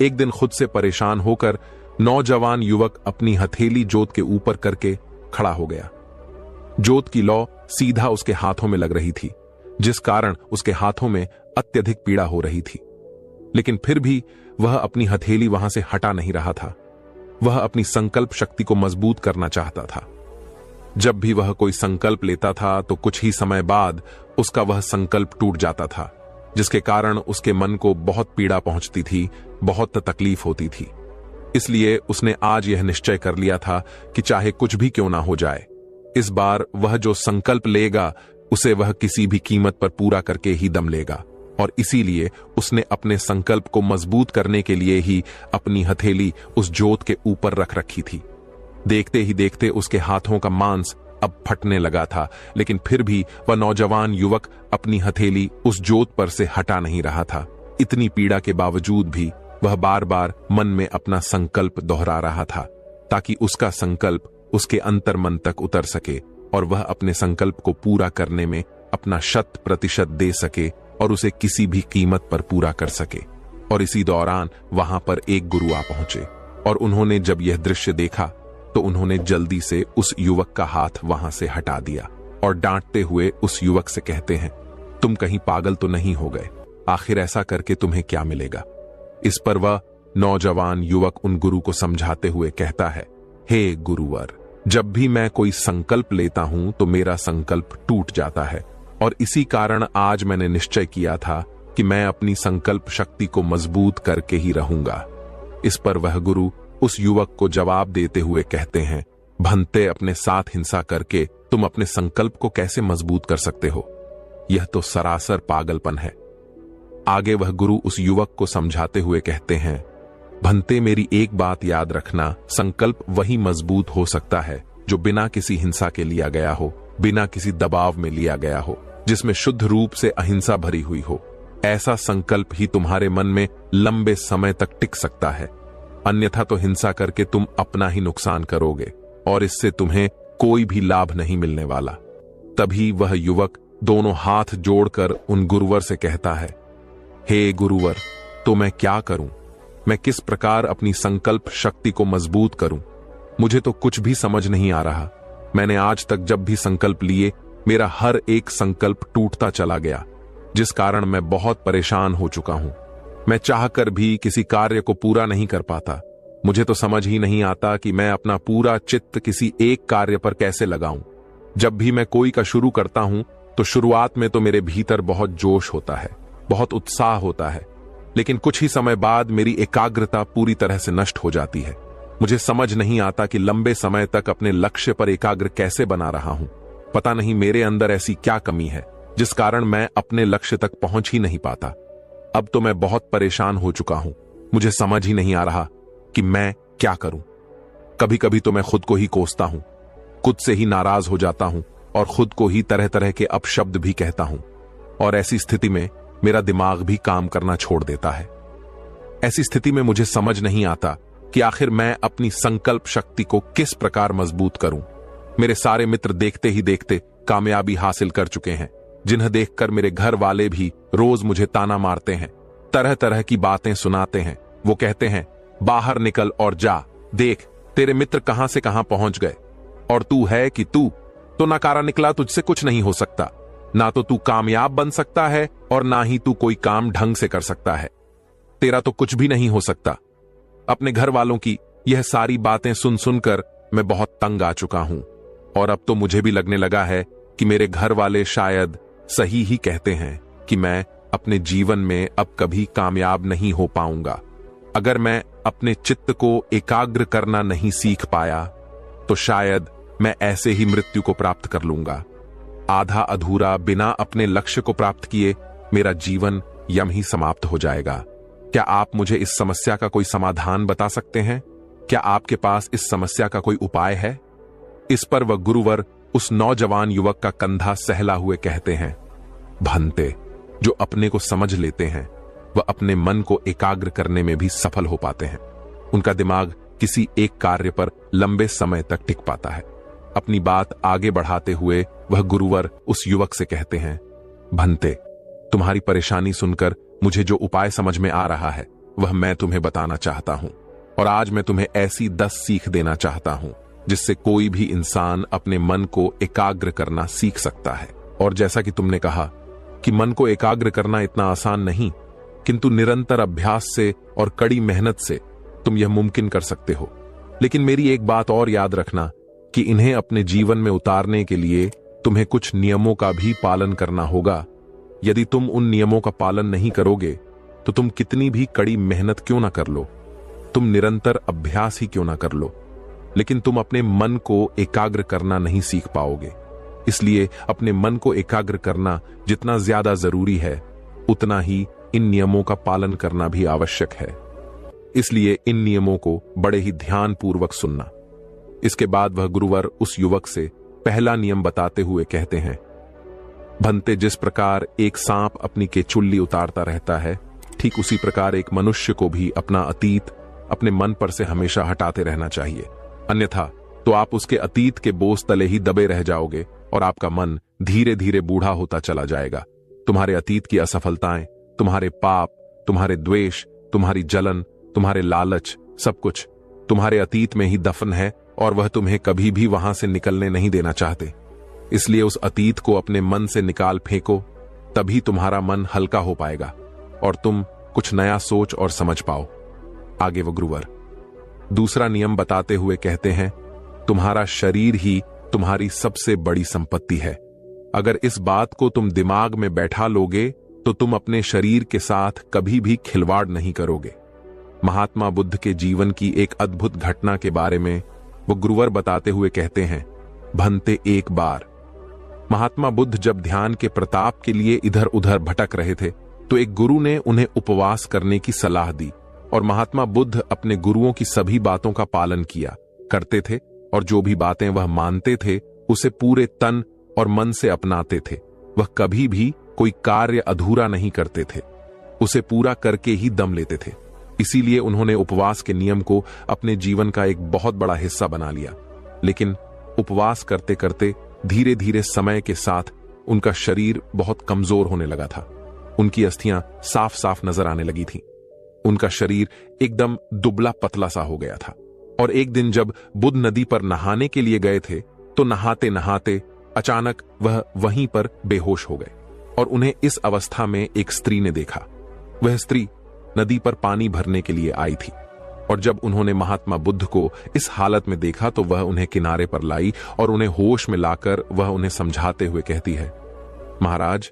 एक दिन खुद से परेशान होकर नौजवान युवक अपनी हथेली जोत के ऊपर करके खड़ा हो गया। जोत की लौ सीधा उसके हाथों में लग रही थी, जिस कारण उसके हाथों में अत्यधिक पीड़ा हो रही थी। लेकिन फिर भी वह अपनी हथेली वहां से हटा नहीं रहा था। वह अपनी संकल्प शक्ति को मजबूत करना चाहता था। जब भी वह कोई संकल्प लेता था तो कुछ ही समय बाद उसका वह संकल्प टूट जाता था, जिसके कारण उसके मन को बहुत पीड़ा पहुंचती थी, बहुत तकलीफ होती थी। इसलिए उसने आज यह निश्चय कर लिया था कि चाहे कुछ भी क्यों ना हो जाए, इस बार वह जो संकल्प लेगा उसे वह किसी भी कीमत पर पूरा करके ही दम लेगा। और इसीलिए उसने अपने संकल्प को मजबूत करने के लिए ही अपनी हथेली उस जोत के ऊपर रख रखी थी। देखते ही देखते उसके हाथों का मांस अब फटने लगा था, लेकिन फिर भी वह नौजवान युवक अपनी हथेली उस जोत पर से हटा नहीं रहा था। इतनी पीड़ा के बावजूद भी वह बार बार मन में अपना संकल्प दोहरा रहा था, ताकि उसका संकल्प उसके अंतर्मन तक उतर सके और वह अपने संकल्प को पूरा करने में अपना 100% दे सके और उसे किसी भी कीमत पर पूरा कर सके। और इसी दौरान वहां पर एक गुरु आ पहुंचे और उन्होंने जब यह दृश्य देखा तो उन्होंने जल्दी से उस युवक का हाथ वहां से हटा दिया और डांटते हुए उस युवक से कहते हैं, तुम कहीं पागल तो नहीं हो गए? आखिर ऐसा करके तुम्हें क्या मिलेगा? इस पर वह नौजवान युवक उन गुरु को समझाते हुए कहता है, हे गुरुवर, जब भी मैं कोई संकल्प लेता हूं तो मेरा संकल्प टूट जाता है और इसी कारण आज मैंने निश्चय किया था कि मैं अपनी संकल्प शक्ति को मजबूत करके ही रहूंगा। इस पर वह गुरु उस युवक को जवाब देते हुए कहते हैं, भंते, अपने साथ हिंसा करके तुम अपने संकल्प को कैसे मजबूत कर सकते हो? यह तो सरासर पागलपन है। आगे वह गुरु उस युवक को समझाते हुए कहते हैं, भंते, मेरी एक बात याद रखना, संकल्प वही मजबूत हो सकता है जो बिना किसी हिंसा के लिया गया हो, बिना किसी दबाव में लिया गया हो, जिसमें शुद्ध रूप से अहिंसा भरी हुई हो। ऐसा संकल्प ही तुम्हारे मन में लंबे समय तक टिक सकता है, अन्यथा तो हिंसा करके तुम अपना ही नुकसान करोगे और इससे तुम्हें कोई भी लाभ नहीं मिलने वाला। तभी वह युवक दोनों हाथ जोड़कर उन गुरुवर से कहता है, हे गुरुवर, तो मैं क्या करूं? मैं किस प्रकार अपनी संकल्प शक्ति को मजबूत करूं? मुझे तो कुछ भी समझ नहीं आ रहा। मैंने आज तक जब भी संकल्प लिए, मेरा हर एक संकल्प टूटता चला गया, जिस कारण मैं बहुत परेशान हो चुका हूं। मैं चाहकर भी किसी कार्य को पूरा नहीं कर पाता। मुझे तो समझ ही नहीं आता कि मैं अपना पूरा चित्त किसी एक कार्य पर कैसे लगाऊं। जब भी मैं कोई का शुरू करता हूं तो शुरुआत में तो मेरे भीतर बहुत जोश होता है, बहुत उत्साह होता है, लेकिन कुछ ही समय बाद मेरी एकाग्रता पूरी तरह से नष्ट हो जाती है। मुझे समझ नहीं आता कि लंबे समय तक अपने लक्ष्य पर एकाग्र कैसे बना रहा हूं। पता नहीं मेरे अंदर ऐसी क्या कमी है जिस कारण मैं अपने लक्ष्य तक पहुंच ही नहीं पाता। अब तो मैं बहुत परेशान हो चुका हूं। मुझे समझ ही नहीं आ रहा कि मैं क्या करूं। कभी कभी तो मैं खुद को ही कोसता हूं, खुद से ही नाराज हो जाता हूं और खुद को ही तरह तरह के अपशब्द भी कहता हूं। और ऐसी स्थिति में मेरा दिमाग भी काम करना छोड़ देता है। ऐसी स्थिति में मुझे समझ नहीं आता कि आखिर मैं अपनी संकल्प शक्ति को किस प्रकार मजबूत करूं। मेरे सारे मित्र देखते ही देखते कामयाबी हासिल कर चुके हैं, जिन्हें देखकर मेरे घर वाले भी रोज मुझे ताना मारते हैं, तरह तरह की बातें सुनाते हैं। वो कहते हैं, बाहर निकल और जा, देख तेरे मित्र कहां से कहां पहुंच गए और तू है कि तू तो नकारा निकला, तुझसे कुछ नहीं हो सकता। ना तो तू कामयाब बन सकता है और ना ही तू कोई काम ढंग से कर सकता है। तेरा तो कुछ भी नहीं हो सकता। अपने घर वालों की यह सारी बातें सुन सुनकर मैं बहुत तंग आ चुका हूं और अब तो मुझे भी लगने लगा है कि मेरे घर वाले शायद सही ही कहते हैं कि मैं अपने जीवन में अब कभी कामयाब नहीं हो पाऊंगा। अगर मैं अपने चित्त को एकाग्र करना नहीं सीख पाया तो शायद मैं ऐसे ही मृत्यु को प्राप्त कर लूंगा। आधा अधूरा बिना अपने लक्ष्य को प्राप्त किए मेरा जीवन यम ही समाप्त हो जाएगा। क्या आप मुझे इस समस्या का कोई समाधान बता सकते हैं? क्या आपके पास इस समस्या का कोई उपाय है? इस पर वह गुरुवर उस नौजवान युवक का कंधा सहला हुए कहते हैं, भंते, जो अपने को समझ लेते हैं वह अपने मन को एकाग्र करने में भी सफल हो पाते हैं। उनका दिमाग किसी एक कार्य पर लंबे समय तक टिक पाता है। अपनी बात आगे बढ़ाते हुए वह गुरुवर उस युवक से कहते हैं, भंते, तुम्हारी परेशानी सुनकर मुझे जो उपाय समझ में आ रहा है वह मैं तुम्हें बताना चाहता हूं। और आज मैं तुम्हें ऐसी 10 सीख देना चाहता हूं जिससे कोई भी इंसान अपने मन को एकाग्र करना सीख सकता है। और जैसा कि तुमने कहा कि मन को एकाग्र करना इतना आसान नहीं, किंतु निरंतर अभ्यास से और कड़ी मेहनत से तुम यह मुमकिन कर सकते हो। लेकिन मेरी एक बात और याद रखना कि इन्हें अपने जीवन में उतारने के लिए तुम्हें कुछ नियमों का भी पालन करना होगा। यदि तुम उन नियमों का पालन नहीं करोगे तो तुम कितनी भी कड़ी मेहनत क्यों ना कर लो, तुम निरंतर अभ्यास ही क्यों ना कर लो, लेकिन तुम अपने मन को एकाग्र करना नहीं सीख पाओगे। इसलिए अपने मन को एकाग्र करना जितना ज्यादा जरूरी है उतना ही इन नियमों का पालन करना भी आवश्यक है। इसलिए इन नियमों को बड़े ही ध्यानपूर्वक सुनना। इसके बाद वह गुरुवर उस युवक से पहला नियम बताते हुए कहते हैं, भंते, जिस प्रकार एक सांप अपनी केचुल्ली उतारता रहता है, ठीक उसी प्रकार एक मनुष्य को भी अपना अतीत अपने मन पर से हमेशा हटाते रहना चाहिए। अन्यथा तो आप उसके अतीत के बोझ तले ही दबे रह जाओगे और आपका मन धीरे धीरे बूढ़ा होता चला जाएगा। तुम्हारे अतीत की असफलताएं, तुम्हारे पाप, तुम्हारे द्वेष, तुम्हारी जलन, तुम्हारे लालच, सब कुछ तुम्हारे अतीत में ही दफन है और वह तुम्हें कभी भी वहां से निकलने नहीं देना चाहते। इसलिए उस अतीत को अपने मन से निकाल फेंको, तभी तुम्हारा मन हल्का हो पाएगा और तुम कुछ नया सोच और समझ पाओ। आगे वो गुरुवर दूसरा नियम बताते हुए कहते हैं, तुम्हारा शरीर ही तुम्हारी सबसे बड़ी संपत्ति है। अगर इस बात को तुम दिमाग में बैठा लोगे तो तुम अपने शरीर के साथ कभी भी खिलवाड़ नहीं करोगे। महात्मा बुद्ध के जीवन की एक अद्भुत घटना के बारे में वो गुरुवर बताते हुए कहते हैं, भंते, एक बार महात्मा बुद्ध जब ध्यान के प्रताप के लिए इधर उधर भटक रहे थे तो एक गुरु ने उन्हें उपवास करने की सलाह दी और महात्मा बुद्ध अपने गुरुओं की सभी बातों का पालन किया करते थे और जो भी बातें वह मानते थे उसे पूरे तन और मन से अपनाते थे। वह कभी भी कोई कार्य अधूरा नहीं करते थे, उसे पूरा करके ही दम लेते थे। इसीलिए उन्होंने उपवास के नियम को अपने जीवन का एक बहुत बड़ा हिस्सा बना लिया। लेकिन उपवास करते करते धीरे धीरे समय के साथ उनका शरीर बहुत कमजोर होने लगा था। उनकी अस्थियां साफ साफ नजर आने लगी थीं। उनका शरीर एकदम दुबला पतला सा हो गया था। और एक दिन जब बुद्ध नदी पर नहाने के लिए गए थे तो नहाते नहाते अचानक वह वहीं पर बेहोश हो गए और उन्हें इस अवस्था में एक स्त्री ने देखा। वह स्त्री नदी पर पानी भरने के लिए आई थी और जब उन्होंने महात्मा बुद्ध को इस हालत में देखा तो वह उन्हें किनारे पर लाई और उन्हें होश में लाकर वह उन्हें समझाते हुए कहती है, महाराज,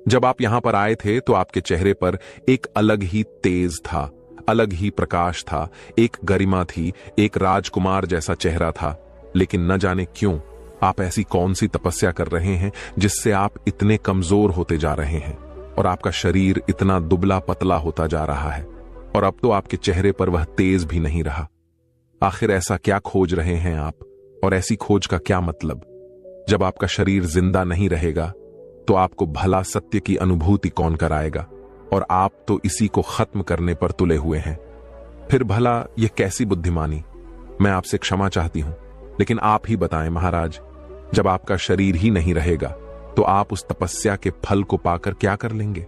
जब आप यहां पर आए थे तो आपके चेहरे पर एक अलग ही तेज था, अलग ही प्रकाश था, एक गरिमा थी, एक राजकुमार जैसा चेहरा था। लेकिन न जाने क्यों आप ऐसी कौन सी तपस्या कर रहे हैं जिससे आप इतने कमजोर होते जा रहे हैं और आपका शरीर इतना दुबला पतला होता जा रहा है, और अब तो आपके चेहरे पर वह तेज भी नहीं रहा। आखिर ऐसा क्या खोज रहे हैं आप, और ऐसी खोज का क्या मतलब? जब आपका शरीर जिंदा नहीं रहेगा तो आपको भला सत्य की अनुभूति कौन कराएगा? और आप तो इसी को खत्म करने पर तुले हुए हैं। फिर भला यह कैसी बुद्धिमानी? मैं आपसे क्षमा चाहती हूं, लेकिन आप ही बताएं महाराज, जब आपका शरीर ही नहीं रहेगा तो आप उस तपस्या के फल को पाकर क्या कर लेंगे?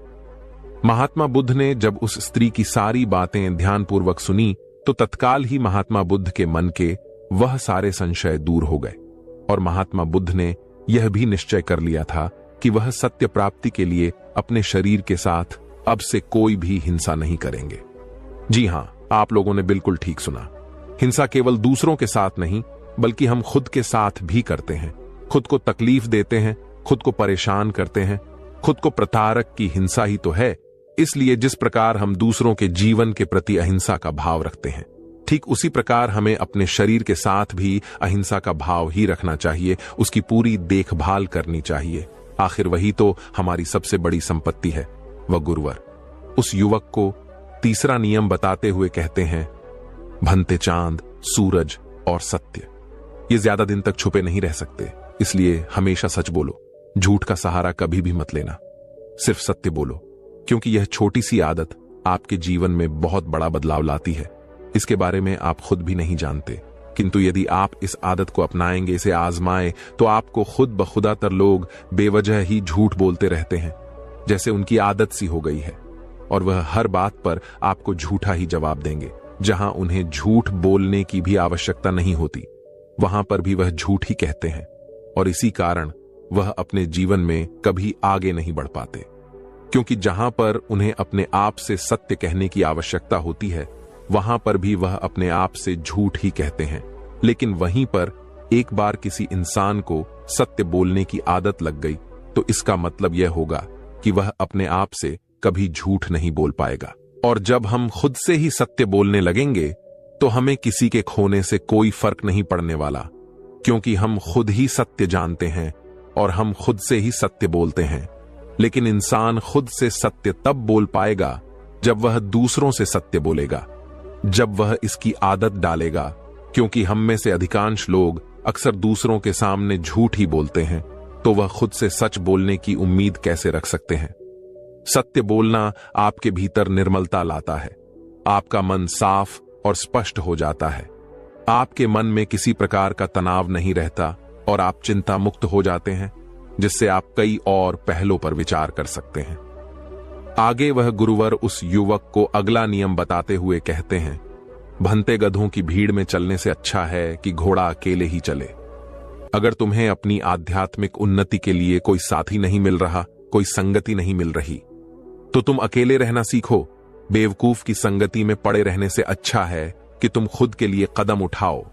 महात्मा बुद्ध ने जब उस स्त्री की सारी बातें ध्यानपूर्वक सुनी तो तत्काल ही महात्मा बुद्ध के मन के वह सारे संशय दूर हो गए, और महात्मा बुद्ध ने यह भी निश्चय कर लिया था कि वह सत्य प्राप्ति के लिए अपने शरीर के साथ अब से कोई भी हिंसा नहीं करेंगे। जी हां, आप लोगों ने बिल्कुल ठीक सुना। हिंसा केवल दूसरों के साथ नहीं, बल्कि हम खुद के साथ भी करते हैं। खुद को तकलीफ देते हैं, खुद को परेशान करते हैं। खुद को प्रताड़क की हिंसा ही तो है। इसलिए जिस प्रकार हम दूसरों के जीवन के प्रति अहिंसा का भाव रखते हैं, ठीक उसी प्रकार हमें अपने शरीर के साथ भी अहिंसा का भाव ही रखना चाहिए, उसकी पूरी देखभाल करनी चाहिए। आखिर वही तो हमारी सबसे बड़ी संपत्ति है। वह गुरुवर उस युवक को तीसरा नियम बताते हुए कहते हैं, भनते चांद, सूरज और सत्य ये ज्यादा दिन तक छुपे नहीं रह सकते, इसलिए हमेशा सच बोलो। झूठ का सहारा कभी भी मत लेना, सिर्फ सत्य बोलो, क्योंकि यह छोटी सी आदत आपके जीवन में बहुत बड़ा बदलाव लाती है। इसके बारे में आप खुद भी नहीं जानते, किंतु यदि आप इस आदत को अपनाएंगे, इसे आजमाएं, तो आपको खुद बखुदातर लोग बेवजह ही झूठ बोलते रहते हैं, जैसे उनकी आदत सी हो गई है, और वह हर बात पर आपको झूठा ही जवाब देंगे। जहां उन्हें झूठ बोलने की भी आवश्यकता नहीं होती, वहां पर भी वह झूठ ही कहते हैं, और इसी कारण वह अपने जीवन में कभी आगे नहीं बढ़ पाते। क्योंकि जहां पर उन्हें अपने आप से सत्य कहने की आवश्यकता होती है, वहां पर भी वह अपने आप से झूठ ही कहते हैं। लेकिन वहीं पर एक बार किसी इंसान को सत्य बोलने की आदत लग गई तो इसका मतलब यह होगा कि वह अपने आप से कभी झूठ नहीं बोल पाएगा। और जब हम खुद से ही सत्य बोलने लगेंगे तो हमें किसी के खोने से कोई फर्क नहीं पड़ने वाला, क्योंकि हम खुद ही सत्य जानते हैं और हम खुद से ही सत्य बोलते हैं। लेकिन इंसान खुद से सत्य तब बोल पाएगा जब वह दूसरों से सत्य बोलेगा, जब वह इसकी आदत डालेगा। क्योंकि हम में से अधिकांश लोग अक्सर दूसरों के सामने झूठ ही बोलते हैं, तो वह खुद से सच बोलने की उम्मीद कैसे रख सकते हैं? सत्य बोलना आपके भीतर निर्मलता लाता है, आपका मन साफ और स्पष्ट हो जाता है, आपके मन में किसी प्रकार का तनाव नहीं रहता और आप चिंता मुक्त हो जाते हैं, जिससे आप कई और पहलों पर विचार कर सकते हैं। आगे वह गुरुवर उस युवक को अगला नियम बताते हुए कहते हैं, भनते गधों की भीड़ में चलने से अच्छा है कि घोड़ा अकेले ही चले। अगर तुम्हें अपनी आध्यात्मिक उन्नति के लिए कोई साथी नहीं मिल रहा, कोई संगति नहीं मिल रही, तो तुम अकेले रहना सीखो। बेवकूफ की संगति में पड़े रहने से अच्छा है कि तुम खुद के लिए कदम उठाओ,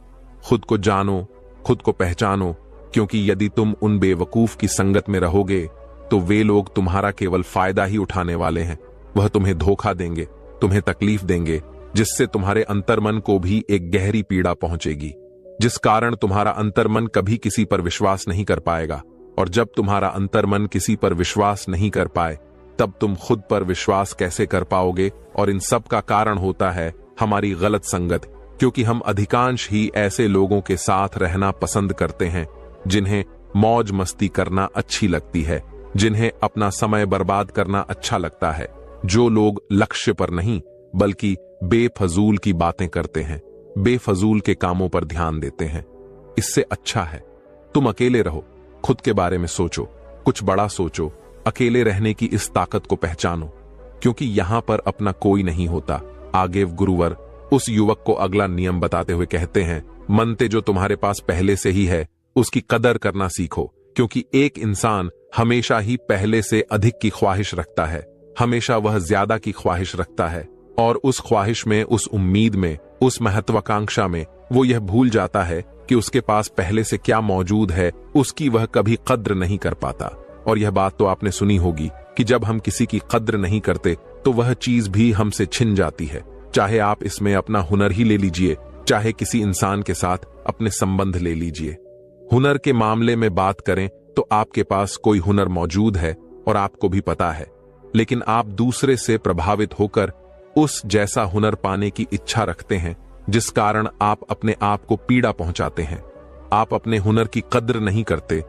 खुद को जानो, खुद को पहचानो। क्योंकि यदि तुम उन बेवकूफ की संगत में रहोगे तो वे लोग तुम्हारा केवल फायदा ही उठाने वाले हैं। वह तुम्हें धोखा देंगे, तुम्हें तकलीफ देंगे, जिससे तुम्हारे अंतर्मन को भी एक गहरी पीड़ा पहुंचेगी, जिस कारण तुम्हारा अंतर्मन कभी किसी पर विश्वास नहीं कर पाएगा। और जब तुम्हारा अंतर्मन किसी पर विश्वास नहीं कर पाए, तब तुम खुद पर विश्वास कैसे कर पाओगे? और इन सब का कारण होता है हमारी गलत संगत, क्योंकि हम अधिकांश ही ऐसे लोगों के साथ रहना पसंद करते हैं जिन्हें मौज मस्ती करना अच्छी लगती है, जिन्हें अपना समय बर्बाद करना अच्छा लगता है, जो लोग लक्ष्य पर नहीं बल्कि बेफजूल की बातें करते हैं, बेफजूल के कामों पर ध्यान देते हैं। इससे अच्छा है तुम अकेले रहो, खुद के बारे में सोचो, कुछ बड़ा सोचो, अकेले रहने की इस ताकत को पहचानो, क्योंकि यहां पर अपना कोई नहीं होता। आगे गुरुवर उस युवक को अगला नियम बताते हुए कहते हैं, मनते जो तुम्हारे पास पहले से ही है उसकी कदर करना सीखो, क्योंकि एक इंसान हमेशा ही पहले से अधिक की ख्वाहिश रखता है, हमेशा वह ज्यादा की ख्वाहिश रखता है, और उस ख्वाहिश में, उस उम्मीद में, उस महत्वाकांक्षा में वो यह भूल जाता है कि उसके पास पहले से क्या मौजूद है, उसकी वह कभी कद्र नहीं कर पाता। और यह बात तो आपने सुनी होगी कि जब हम किसी की कद्र नहीं करते तो वह चीज भी हमसे छिन जाती है। चाहे आप इसमें अपना हुनर ही ले लीजिए, चाहे किसी इंसान के साथ अपने संबंध ले लीजिए। हुनर के मामले में बात करें तो आपके पास कोई हुनर मौजूद है और आपको भी पता है, लेकिन आप दूसरे से प्रभावित होकर उस जैसा हुनर पाने की इच्छा रखते हैं, जिस कारण आप अपने आप को पीड़ा पहुंचाते हैं। आप अपने हुनर की कद्र नहीं करते,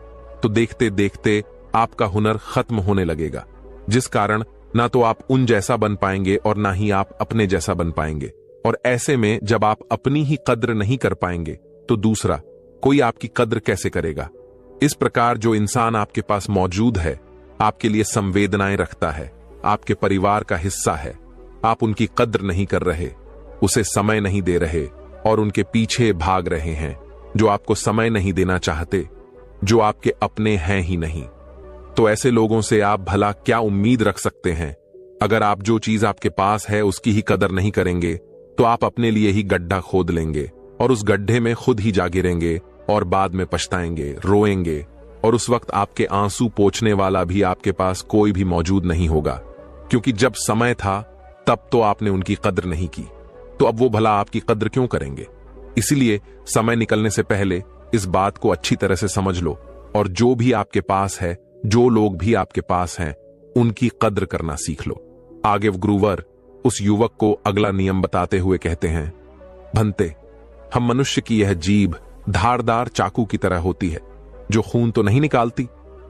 तो देखते देखते आपका हुनर खत्म होने लगेगा, जिस कारण ना तो आप उन जैसा बन पाएंगे और ना ही आप अपने जैसा बन पाएंगे। और ऐसे में जब आप अपनी ही कद्र नहीं कर पाएंगे तो दूसरा कोई आपकी कद्र कैसे करेगा। इस प्रकार जो इंसान आपके पास मौजूद है, आपके लिए संवेदनाएं रखता है, आपके परिवार का हिस्सा है, आप उनकी कद्र नहीं कर रहे, उसे समय नहीं दे रहे और उनके पीछे भाग रहे हैं, जो आपको समय नहीं देना चाहते, जो आपके अपने हैं ही नहीं। तो ऐसे लोगों से आप भला क्या उम्मीद रख सकते हैं? अगर आप जो चीज आपके पास है उसकी ही कदर नहीं करेंगे तो आप अपने लिए ही गड्ढा खोद लेंगे और उस गड्ढे में खुद ही जा गिरेंगे और बाद में पछताएंगे, रोएंगे, और उस वक्त आपके आंसू पोंछने वाला भी आपके पास कोई भी मौजूद नहीं होगा, क्योंकि जब समय था तब तो आपने उनकी कद्र नहीं की, तो अब वो भला आपकी कद्र क्यों करेंगे? इसीलिए समय निकलने से पहले इस बात को अच्छी तरह से समझ लो और जो भी आपके पास है, जो लोग भी आपके पास हैं, उनकी कद्र करना सीख लो। आगे गुरुवर उस युवक को अगला नियम बताते हुए कहते हैं, भंते, हम मनुष्य की यह जीभ धारदार चाकू की तरह होती है, जो खून तो नहीं निकालती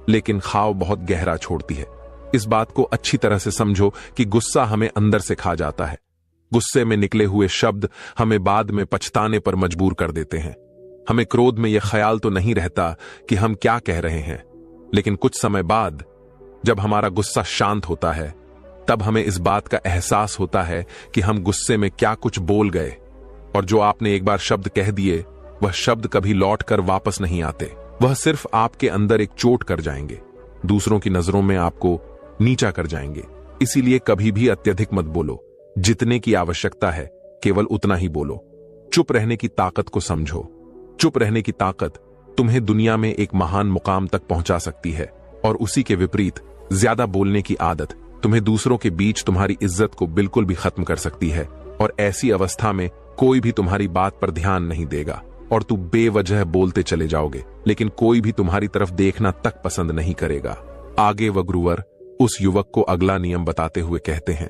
लेकिन घाव बहुत गहरा छोड़ती है। इस बात को अच्छी तरह से समझो कि गुस्सा हमें अंदर से खा जाता है। गुस्से में निकले हुए शब्द हमें बाद में पछताने पर मजबूर कर देते हैं। हमें क्रोध में यह ख्याल तो नहीं रहता कि हम क्या कह रहे हैं, लेकिन कुछ समय बाद जब हमारा गुस्सा शांत होता है तब हमें इस बात का एहसास होता है कि हम गुस्से में क्या कुछ बोल गए, और जो आपने एक बार शब्द कह दिए वह शब्द कभी लौट कर वापस नहीं आते। वह सिर्फ आपके अंदर एक चोट कर जाएंगे, दूसरों की नजरों में आपको नीचा कर जाएंगे। इसीलिए कभी भी अत्यधिक मत बोलो, जितने की आवश्यकता है केवल उतना ही बोलो। चुप रहने की ताकत को समझो। चुप रहने की ताकत तुम्हें दुनिया में एक महान मुकाम तक पहुंचा सकती है, और उसी के विपरीत ज्यादा बोलने की आदत तुम्हें दूसरों के बीच तुम्हारी इज्जत को बिल्कुल भी खत्म कर सकती है, और ऐसी अवस्था में कोई भी तुम्हारी बात पर ध्यान नहीं देगा और तू बेवजह बोलते चले जाओगे, लेकिन कोई भी तुम्हारी तरफ देखना तक पसंद नहीं करेगा। आगे वह गुरुवर उस युवक को अगला नियम बताते हुए कहते हैं,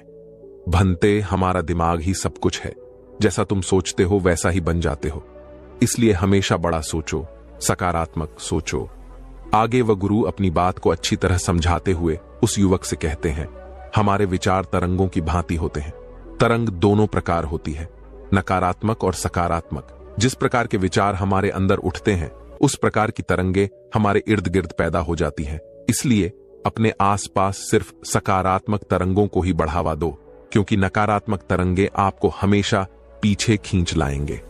भंते, हमारा दिमाग ही सब कुछ है, जैसा तुम सोचते हो वैसा ही बन जाते हो, इसलिए हमेशा बड़ा सोचो, सकारात्मक सोचो। आगे वह गुरु अपनी बात को अच्छी तरह समझाते हुए उस युवक से कहते हैं, हमारे विचार तरंगों की भांति होते हैं। तरंग दोनों प्रकार होती है, नकारात्मक और सकारात्मक। जिस प्रकार के विचार हमारे अंदर उठते हैं उस प्रकार की तरंगे हमारे इर्द गिर्द पैदा हो जाती हैं। इसलिए अपने आसपास सिर्फ सकारात्मक तरंगों को ही बढ़ावा दो, क्योंकि नकारात्मक तरंगे आपको हमेशा पीछे खींच लाएंगे,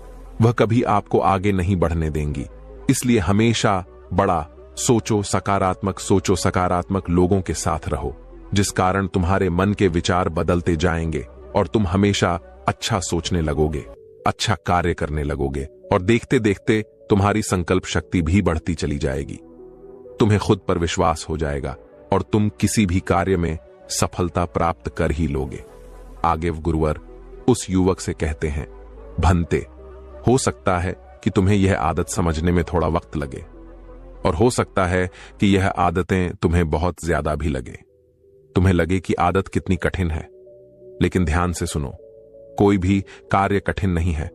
वह कभी आपको आगे नहीं बढ़ने देंगी। इसलिए हमेशा बड़ा सोचो, सकारात्मक सोचो, सकारात्मक लोगों के साथ रहो, जिस कारण तुम्हारे मन के विचार बदलते जाएंगे और तुम हमेशा अच्छा सोचने लगोगे, अच्छा कार्य करने लगोगे, और देखते देखते तुम्हारी संकल्प शक्ति भी बढ़ती चली जाएगी। तुम्हें खुद पर विश्वास हो जाएगा और तुम किसी भी कार्य में सफलता प्राप्त कर ही लोगे। आगे गुरुवर उस युवक से कहते हैं, भंते, हो सकता है कि तुम्हें यह आदत समझने में थोड़ा वक्त लगे, और हो सकता है कि यह आदतें तुम्हें बहुत ज्यादा भी लगे। तुम्हें लगे कि आदत कितनी कठिन है, लेकिन ध्यान से सुनो, कोई भी कार्य कठिन नहीं है,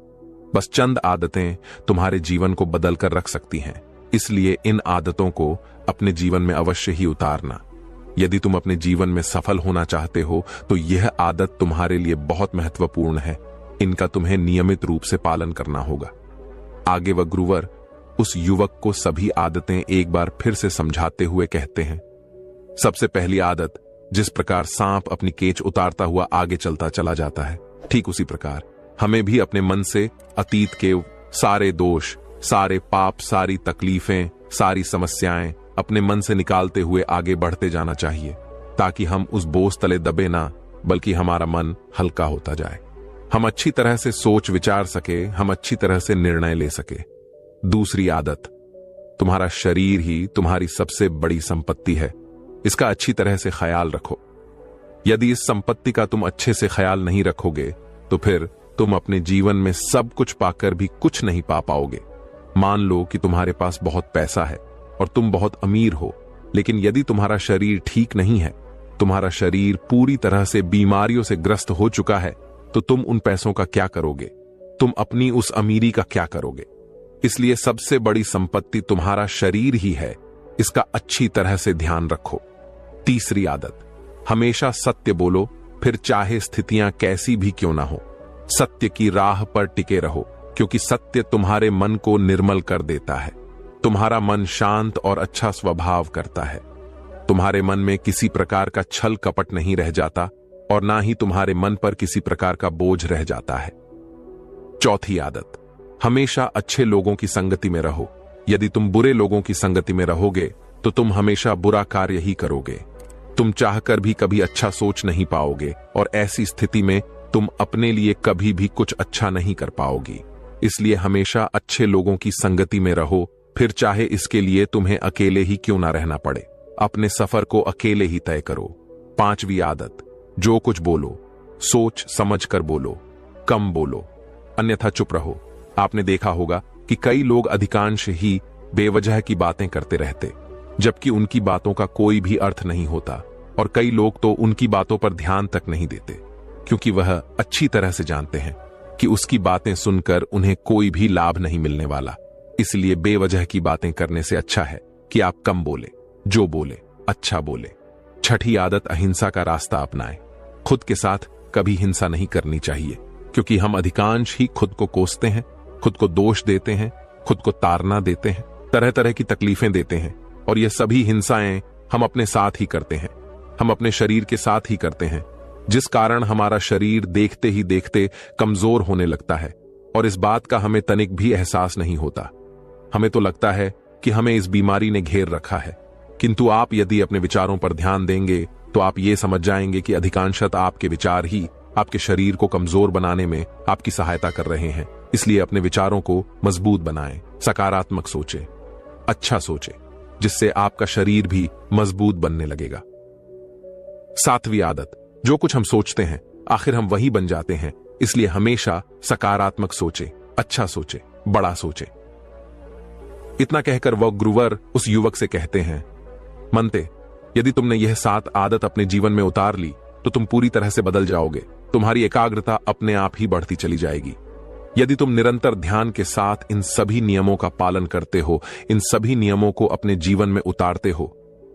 बस चंद आदतें तुम्हारे जीवन को बदल कर रख सकती हैं। इसलिए इन आदतों को अपने जीवन में अवश्य ही उतारना। यदि तुम अपने जीवन में सफल होना चाहते हो तो यह आदत तुम्हारे लिए बहुत महत्वपूर्ण है, इनका तुम्हें नियमित रूप से पालन करना होगा। आगे वह गुरुवर उस युवक को सभी आदतें एक बार फिर से समझाते हुए कहते हैं, सबसे पहली आदत, जिस प्रकार सांप अपनी केंच उतारता हुआ आगे चलता चला जाता है, ठीक उसी प्रकार हमें भी अपने मन से अतीत के सारे दोष, सारे पाप, सारी तकलीफें, सारी समस्याएं अपने मन से निकालते हुए आगे बढ़ते जाना चाहिए, ताकि हम उस बोझ तले दबे ना, बल्कि हमारा मन हल्का होता जाए, हम अच्छी तरह से सोच विचार सके, हम अच्छी तरह से निर्णय ले सके। दूसरी आदत, तुम्हारा शरीर ही तुम्हारी सबसे बड़ी संपत्ति है, इसका अच्छी तरह से ख्याल रखो। यदि इस संपत्ति का तुम अच्छे से ख्याल नहीं रखोगे तो फिर तुम अपने जीवन में सब कुछ पाकर भी कुछ नहीं पा पाओगे। मान लो कि तुम्हारे पास बहुत पैसा है और तुम बहुत अमीर हो, लेकिन यदि तुम्हारा शरीर ठीक नहीं है, तुम्हारा शरीर पूरी तरह से बीमारियों से ग्रस्त हो चुका है, तो तुम उन पैसों का क्या करोगे? तुम अपनी उस अमीरी का क्या करोगे? इसलिए सबसे बड़ी संपत्ति तुम्हारा शरीर ही है, इसका अच्छी तरह से ध्यान रखो। तीसरी आदत, हमेशा सत्य बोलो, फिर चाहे स्थितियां कैसी भी क्यों ना हो। सत्य की राह पर टिके रहो, क्योंकि सत्य तुम्हारे मन को निर्मल कर देता है। तुम्हारा मन शांत और अच्छा स्वभाव करता है। तुम्हारे मन में किसी प्रकार का छल कपट नहीं रह जाता और ना ही तुम्हारे मन पर किसी प्रकार का बोझ रह जाता है। चौथी आदत, हमेशा अच्छे लोगों की संगति में रहो। यदि तुम बुरे लोगों की संगति में रहोगे तो तुम हमेशा बुरा कार्य ही करोगे। तुम चाहकर भी कभी अच्छा सोच नहीं पाओगे और ऐसी स्थिति में तुम अपने लिए कभी भी कुछ अच्छा नहीं कर पाओगी। इसलिए हमेशा अच्छे लोगों की संगति में रहो, फिर चाहे इसके लिए तुम्हें अकेले ही क्यों ना रहना पड़े। अपने सफर को अकेले ही तय करो। पांचवी आदत, जो कुछ बोलो सोच समझ कर बोलो, कम बोलो, अन्यथा चुप रहो। आपने देखा होगा कि कई लोग अधिकांश ही बेवजह की बातें करते रहते, जबकि उनकी बातों का कोई भी अर्थ नहीं होता, और कई लोग तो उनकी बातों पर ध्यान तक नहीं देते, क्योंकि वह अच्छी तरह से जानते हैं कि उसकी बातें सुनकर उन्हें कोई भी लाभ नहीं मिलने वाला। इसलिए बेवजह की बातें करने से अच्छा है कि आप कम बोले, जो बोले अच्छा बोले। छठी आदत, अहिंसा का रास्ता अपनाएं। खुद के साथ कभी हिंसा नहीं करनी चाहिए, क्योंकि हम अधिकांश ही खुद को कोसते हैं, खुद को दोष देते हैं, खुद को ताड़ना देते हैं, तरह तरह की तकलीफें देते हैं, और ये सभी हिंसाएं हम अपने साथ ही करते हैं। हम अपने शरीर के साथ ही करते हैं, जिस कारण हमारा शरीर देखते ही देखते कमजोर होने लगता है, और इस बात का हमें तनिक भी एहसास नहीं होता। हमें तो लगता है कि हमें इस बीमारी ने घेर रखा है, किंतु आप यदि अपने विचारों पर ध्यान देंगे तो आप ये समझ जाएंगे कि अधिकांशतः आपके विचार ही आपके शरीर को कमजोर बनाने में आपकी सहायता कर रहे हैं। इसलिए अपने विचारों को मजबूत बनाएं, सकारात्मक सोचें, अच्छा सोचें, जिससे आपका शरीर भी मजबूत बनने लगेगा। सातवीं आदत, जो कुछ हम सोचते हैं आखिर हम वही बन जाते हैं, इसलिए हमेशा सकारात्मक सोचें, अच्छा सोचें, बड़ा सोचें। इतना कहकर वह गुरुवर उस युवक से कहते हैं, मनते, यदि तुमने यह 7 आदत अपने जीवन में उतार ली तो तुम पूरी तरह से बदल जाओगे। तुम्हारी एकाग्रता अपने आप ही बढ़ती चली जाएगी। यदि तुम निरंतर ध्यान के साथ इन सभी नियमों का पालन करते हो, इन सभी नियमों को अपने जीवन में उतारते हो,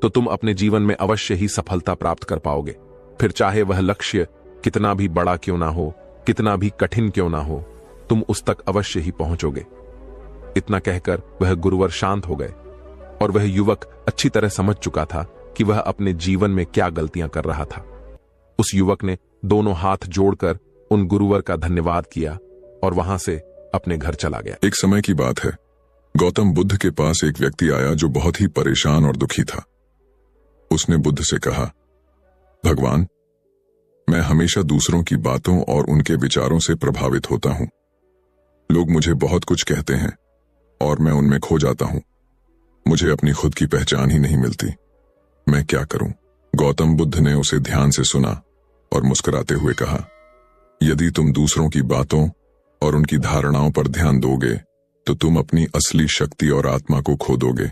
तो तुम अपने जीवन में अवश्य ही सफलता प्राप्त कर पाओगे। फिर चाहे वह लक्ष्य कितना भी बड़ा क्यों ना हो, कितना भी कठिन क्यों ना हो, तुम उस तक अवश्य ही पहुंचोगे। इतना कहकर वह गुरुवर शांत हो गए, और वह युवक अच्छी तरह समझ चुका था कि वह अपने जीवन में क्या गलतियां कर रहा था। उस युवक ने दोनों हाथ जोड़कर उन गुरुवर का धन्यवाद किया और वहां से अपने घर चला गया। एक समय की बात है, गौतम बुद्ध के पास एक व्यक्ति आया जो बहुत ही परेशान और दुखी था। उसने बुद्ध से कहा, भगवान, मैं हमेशा दूसरों की बातों और उनके विचारों से प्रभावित होता हूं। लोग मुझे बहुत कुछ कहते हैं और मैं उनमें खो जाता हूं। मुझे अपनी खुद की पहचान ही नहीं मिलती। मैं क्या करूं? गौतम बुद्ध ने उसे ध्यान से सुना और मुस्कुराते हुए कहा, यदि तुम दूसरों की बातों और उनकी धारणाओं पर ध्यान दोगे तो तुम अपनी असली शक्ति और आत्मा को खो दोगे।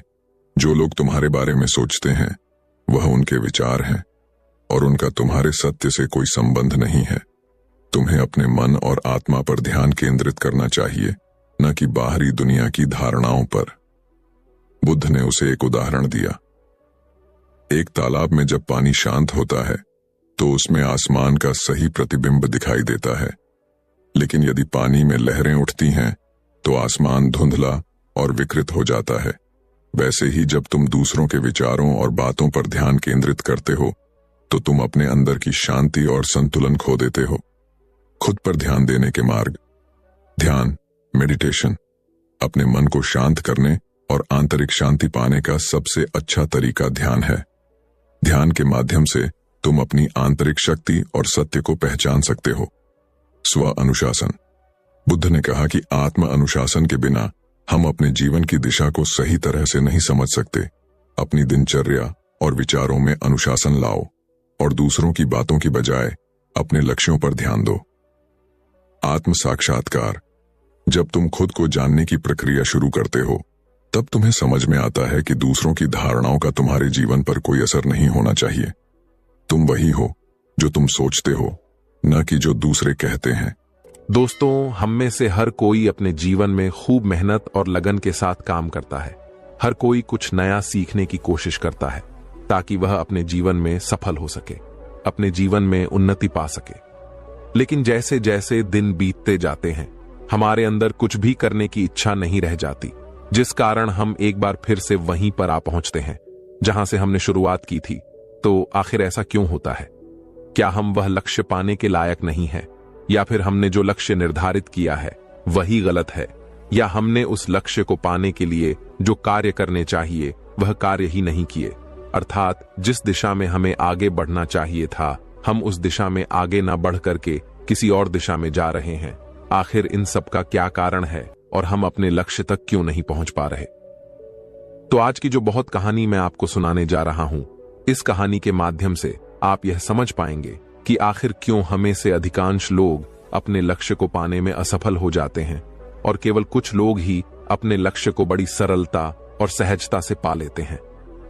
जो लोग तुम्हारे बारे में सोचते हैं वह उनके विचार हैं और उनका तुम्हारे सत्य से कोई संबंध नहीं है। तुम्हें अपने मन और आत्मा पर ध्यान केंद्रित करना चाहिए, न कि बाहरी दुनिया की धारणाओं पर। बुद्ध ने उसे एक उदाहरण दिया। एक तालाब में जब पानी शांत होता है तो उसमें आसमान का सही प्रतिबिंब दिखाई देता है, लेकिन यदि पानी में लहरें उठती हैं तो आसमान धुंधला और विकृत हो जाता है। वैसे ही जब तुम दूसरों के विचारों और बातों पर ध्यान केंद्रित करते हो तो तुम अपने अंदर की शांति और संतुलन खो देते हो। खुद पर ध्यान देने के मार्ग। ध्यान, मेडिटेशन, अपने मन को शांत करने और आंतरिक शांति पाने का सबसे अच्छा तरीका ध्यान है। ध्यान के माध्यम से तुम अपनी आंतरिक शक्ति और सत्य को पहचान सकते हो। स्व अनुशासन। बुद्ध ने कहा कि आत्म अनुशासन के बिना हम अपने जीवन की दिशा को सही तरह से नहीं समझ सकते। अपनी दिनचर्या और विचारों में अनुशासन लाओ और दूसरों की बातों की बजाय अपने लक्ष्यों पर ध्यान दो। आत्म साक्षात्कार। जब तुम खुद को जानने की प्रक्रिया शुरू करते हो, तब तुम्हें समझ में आता है कि दूसरों की धारणाओं का तुम्हारे जीवन पर कोई असर नहीं होना चाहिए। तुम वही हो जो तुम सोचते हो, न कि जो दूसरे कहते हैं। दोस्तों, हम में से हर कोई अपने जीवन में खूब मेहनत और लगन के साथ काम करता है। हर कोई कुछ नया सीखने की कोशिश करता है ताकि वह अपने जीवन में सफल हो सके, अपने जीवन में उन्नति पा सके। लेकिन जैसे जैसे दिन बीतते जाते हैं, हमारे अंदर कुछ भी करने की इच्छा नहीं रह जाती, जिस कारण हम एक बार फिर से वहीं पर आ पहुंचते हैं जहां से हमने शुरुआत की थी। तो आखिर ऐसा क्यों होता है? क्या हम वह लक्ष्य पाने के लायक नहीं हैं? या फिर हमने जो लक्ष्य निर्धारित किया है वही गलत है? या हमने उस लक्ष्य को पाने के लिए जो कार्य करने चाहिए वह कार्य ही नहीं किए? अर्थात जिस दिशा में हमें आगे बढ़ना चाहिए था, हम उस दिशा में आगे ना बढ़ करके किसी और दिशा में जा रहे हैं। आखिर इन सब का क्या कारण है और हम अपने लक्ष्य तक क्यों नहीं पहुंच पा रहे? तो आज की जो बहुत कहानी मैं आपको सुनाने जा रहा हूं, इस कहानी के माध्यम से आप यह समझ पाएंगे कि आखिर क्यों हमें से अधिकांश लोग अपने लक्ष्य को पाने में असफल हो जाते हैं और केवल कुछ लोग ही अपने लक्ष्य को बड़ी सरलता और सहजता से पा लेते हैं।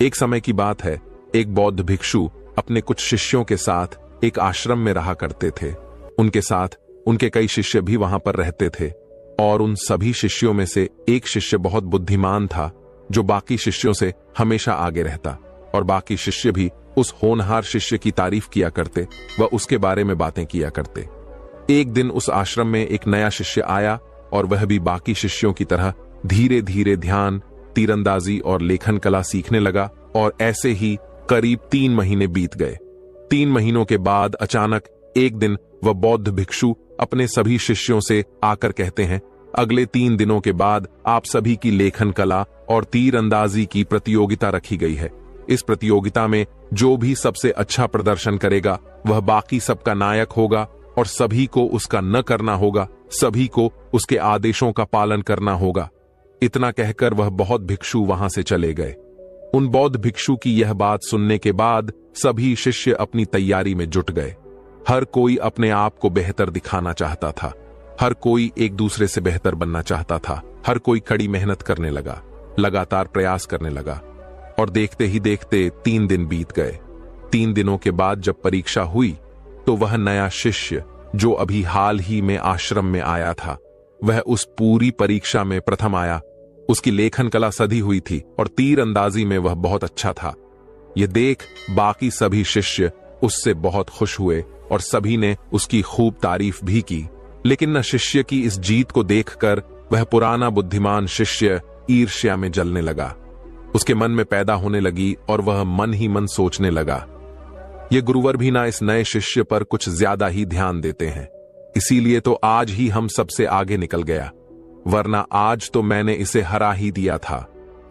एक समय की बात है, एक बौद्ध भिक्षु अपने कुछ शिष्यों के साथ एक आश्रम में रहा करते थे। उनके साथ उनके कई शिष्य भी वहां पर रहते थे और उन सभी शिष्यों में से एक शिष्य बहुत बुद्धिमान था, जो बाकी शिष्यों से हमेशा आगे रहता, और बाकी शिष्य भी उस होनहार शिष्य की तारीफ किया करते व उसके बारे में बातें किया करते। एक दिन उस आश्रम में एक नया शिष्य आया और वह भी बाकी शिष्यों की तरह धीरे धीरे ध्यान, तीरंदाजी और लेखन कला सीखने लगा। और ऐसे ही करीब 3 महीने बीत गए। 3 महीनों के बाद अचानक एक दिन वह बौद्ध भिक्षु अपने सभी शिष्यों से आकर कहते हैं, अगले 3 दिनों के बाद आप सभी की लेखन कला और तीरंदाजी की प्रतियोगिता रखी गई है। इस प्रतियोगिता में जो भी सबसे अच्छा प्रदर्शन करेगा वह बाकी सबका नायक होगा और सभी को उसका न करना होगा, सभी को उसके आदेशों का पालन करना होगा। इतना कहकर वह बौद्ध भिक्षु वहां से चले गए। उन बौद्ध भिक्षु की यह बात सुनने के बाद सभी शिष्य अपनी तैयारी में जुट गए। हर कोई अपने आप को बेहतर दिखाना चाहता था, हर कोई एक दूसरे से बेहतर बनना चाहता था। हर कोई कड़ी मेहनत करने लगा, लगातार प्रयास करने लगा और देखते ही देखते 3 दिन बीत गए। 3 दिनों के बाद जब परीक्षा हुई तो वह नया शिष्य जो अभी हाल ही में आश्रम में आया था, वह उस पूरी परीक्षा में प्रथम आया। उसकी लेखन कला सधी हुई थी और तीर अंदाजी में वह बहुत अच्छा था। यह देख बाकी सभी शिष्य उससे बहुत खुश हुए और सभी ने उसकी खूब तारीफ भी की। लेकिन न शिष्य की इस जीत को देखकर वह पुराना बुद्धिमान शिष्य ईर्ष्या में जलने लगा। उसके मन में पैदा होने लगी और वह मन ही मन सोचने लगा, ये गुरुवर भी ना इस नए शिष्य पर कुछ ज्यादा ही ध्यान देते हैं, इसीलिए तो आज ही हम सबसे आगे निकल गया, वरना आज तो मैंने इसे हरा ही दिया था।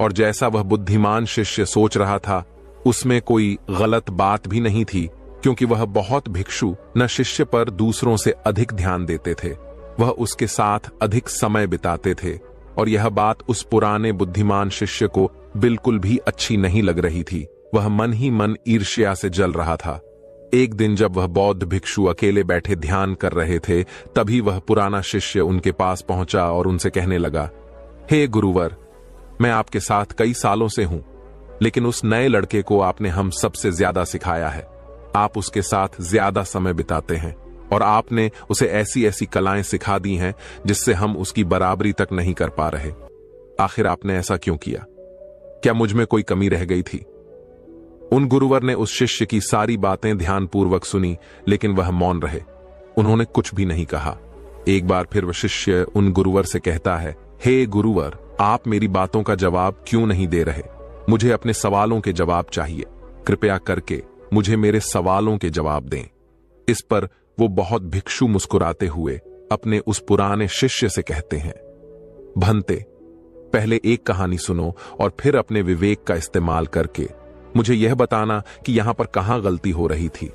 और जैसा वह बुद्धिमान शिष्य सोच रहा था, उसमें कोई गलत बात भी नहीं थी, क्योंकि वह बहुत भिक्षु न शिष्य पर दूसरों से अधिक ध्यान देते थे, वह उसके साथ अधिक समय बिताते थे। और यह बात उस पुराने बुद्धिमान शिष्य को बिल्कुल भी अच्छी नहीं लग रही थी। वह मन ही मन ईर्ष्या से जल रहा था। एक दिन जब वह बौद्ध भिक्षु अकेले बैठे ध्यान कर रहे थे, तभी वह पुराना शिष्य उनके पास पहुंचा और उनसे कहने लगा, हे गुरुवर, मैं आपके साथ कई सालों से हूं, लेकिन उस नए लड़के को आपने हम सबसे ज्यादा सिखाया है। आप उसके साथ ज्यादा समय बिताते हैं और आपने उसे ऐसी ऐसी कलाएं सिखा दी हैं जिससे हम उसकी बराबरी तक नहीं कर पा रहे। आखिर आपने ऐसा क्यों किया? क्या मुझ में कोई कमी रह गई थी? उन गुरुवर ने उस शिष्य की सारी बातें ध्यानपूर्वक सुनी, लेकिन वह मौन रहे। उन्होंने कुछ भी नहीं कहा। एक बार फिर वह शिष्य उन गुरुवर से कहता है, हे गुरुवर, आप मेरी बातों का जवाब क्यों नहीं दे रहे? मुझे अपने सवालों के जवाब चाहिए। कृपया करके मुझे मेरे सवालों के जवाब दें। इस पर वो बहुत भिक्षु मुस्कुराते हुए अपने उस पुराने शिष्य से कहते हैं, भंते, पहले एक कहानी सुनो और फिर अपने विवेक का इस्तेमाल करके मुझे यह बताना कि यहां पर कहां गलती हो रही थी।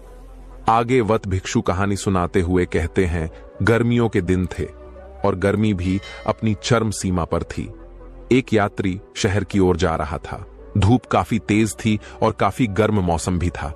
आगे वत भिक्षु कहानी सुनाते हुए कहते हैं, गर्मियों के दिन थे और गर्मी भी अपनी चरम सीमा पर थी। एक यात्री शहर की ओर जा रहा था। धूप काफी तेज थी और काफी गर्म मौसम भी था।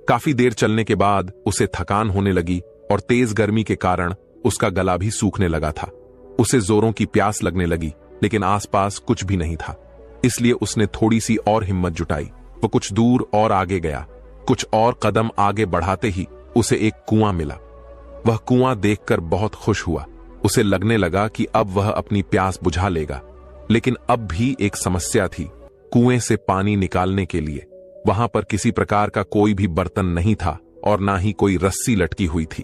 काफी देर चलने के बाद उसे थकान होने लगी और तेज गर्मी के कारण उसका गला भी सूखने लगा था। उसे जोरों की प्यास लगने लगी, लेकिन आसपास कुछ भी नहीं था। इसलिए उसने थोड़ी सी और हिम्मत जुटाई। वो कुछ दूर और आगे गया। कुछ और कदम आगे बढ़ाते ही उसे एक कुआं मिला। वह कुआं देखकर बहुत खुश हुआ। उसे लगने लगा कि अब वह अपनी प्यास बुझा लेगा। लेकिन अब भी एक समस्या थी। कुएं से पानी निकालने के लिए वहां पर किसी प्रकार का कोई भी बर्तन नहीं था और ना ही कोई रस्सी लटकी हुई थी।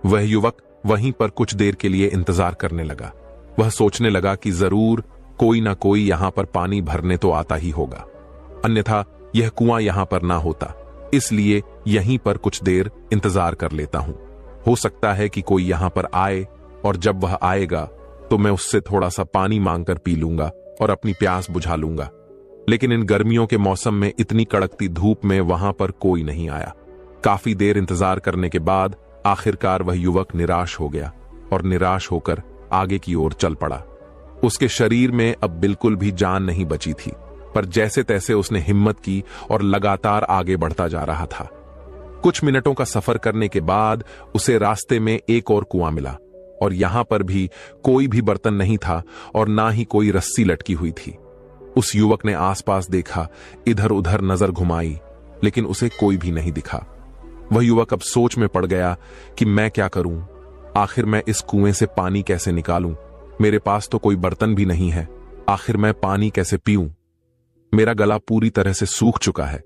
वह युवक वहीं पर कुछ देर के लिए इंतजार करने लगा। वह सोचने लगा कि जरूर कोई ना कोई यहां पर पानी भरने तो आता ही होगा, अन्यथा यह कुआं यहां पर ना होता। इसलिए यहीं पर कुछ देर इंतजार कर लेता हूं। हो सकता है कि कोई यहां पर आए और जब वह आएगा तो मैं उससे थोड़ा सा पानी मांगकर पी लूंगा और अपनी प्यास बुझा लूंगा। लेकिन इन गर्मियों के मौसम में इतनी कड़कती धूप में वहां पर कोई नहीं आया। काफी देर इंतजार करने के बाद आखिरकार वह युवक निराश हो गया और निराश होकर आगे की ओर चल पड़ा। उसके शरीर में अब बिल्कुल भी जान नहीं बची थी, पर जैसे तैसे उसने हिम्मत की और लगातार आगे बढ़ता जा रहा था। कुछ मिनटों का सफर करने के बाद उसे रास्ते में एक और कुआं मिला और यहां पर भी कोई भी बर्तन नहीं था और ना ही कोई रस्सी लटकी हुई थी। उस युवक ने आसपास देखा, इधर उधर नजर घुमाई, लेकिन उसे कोई भी नहीं दिखा। वह युवक अब सोच में पड़ गया कि मैं क्या करूं, आखिर मैं इस कुएं से पानी कैसे निकालूं? मेरे पास तो कोई बर्तन भी नहीं है, आखिर मैं पानी कैसे पीऊं? मेरा गला पूरी तरह से सूख चुका है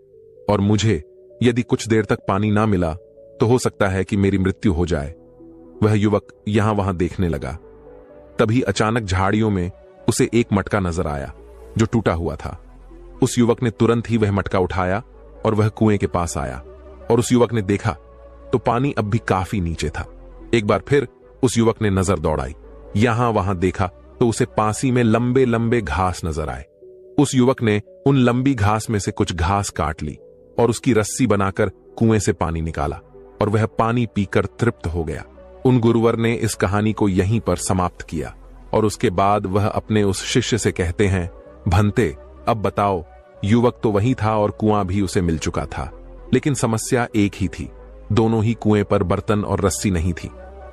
और मुझे यदि कुछ देर तक पानी ना मिला तो हो सकता है कि मेरी मृत्यु हो जाए। वह युवक यहां वहां देखने लगा। तभी अचानक झाड़ियों में उसे एक मटका नजर आया जो टूटा हुआ था। उस युवक ने तुरंत ही वह मटका उठाया और वह कुएं के पास आया और उस युवक ने देखा तो पानी अब भी काफी नीचे था। एक बार फिर उस युवक ने नजर दौड़ाई। यहां वहां देखा तो उसे पासी में लंबे लंबे घास नजर आए। उस युवक ने उन लंबी घास में से कुछ घास काट ली और उसकी रस्सी बनाकर कुएं से पानी निकाला और वह पानी पीकर तृप्त हो गया। उन गुरुवर ने इस कहानी को यहीं पर समाप्त किया और उसके बाद वह अपने उस शिष्य से कहते हैं, भंते, अब बताओ, युवक तो वही था और कुआं भी उसे मिल चुका था, लेकिन समस्या एक ही थी, दोनों ही कुएं पर बर्तन और रस्सी नहीं थी।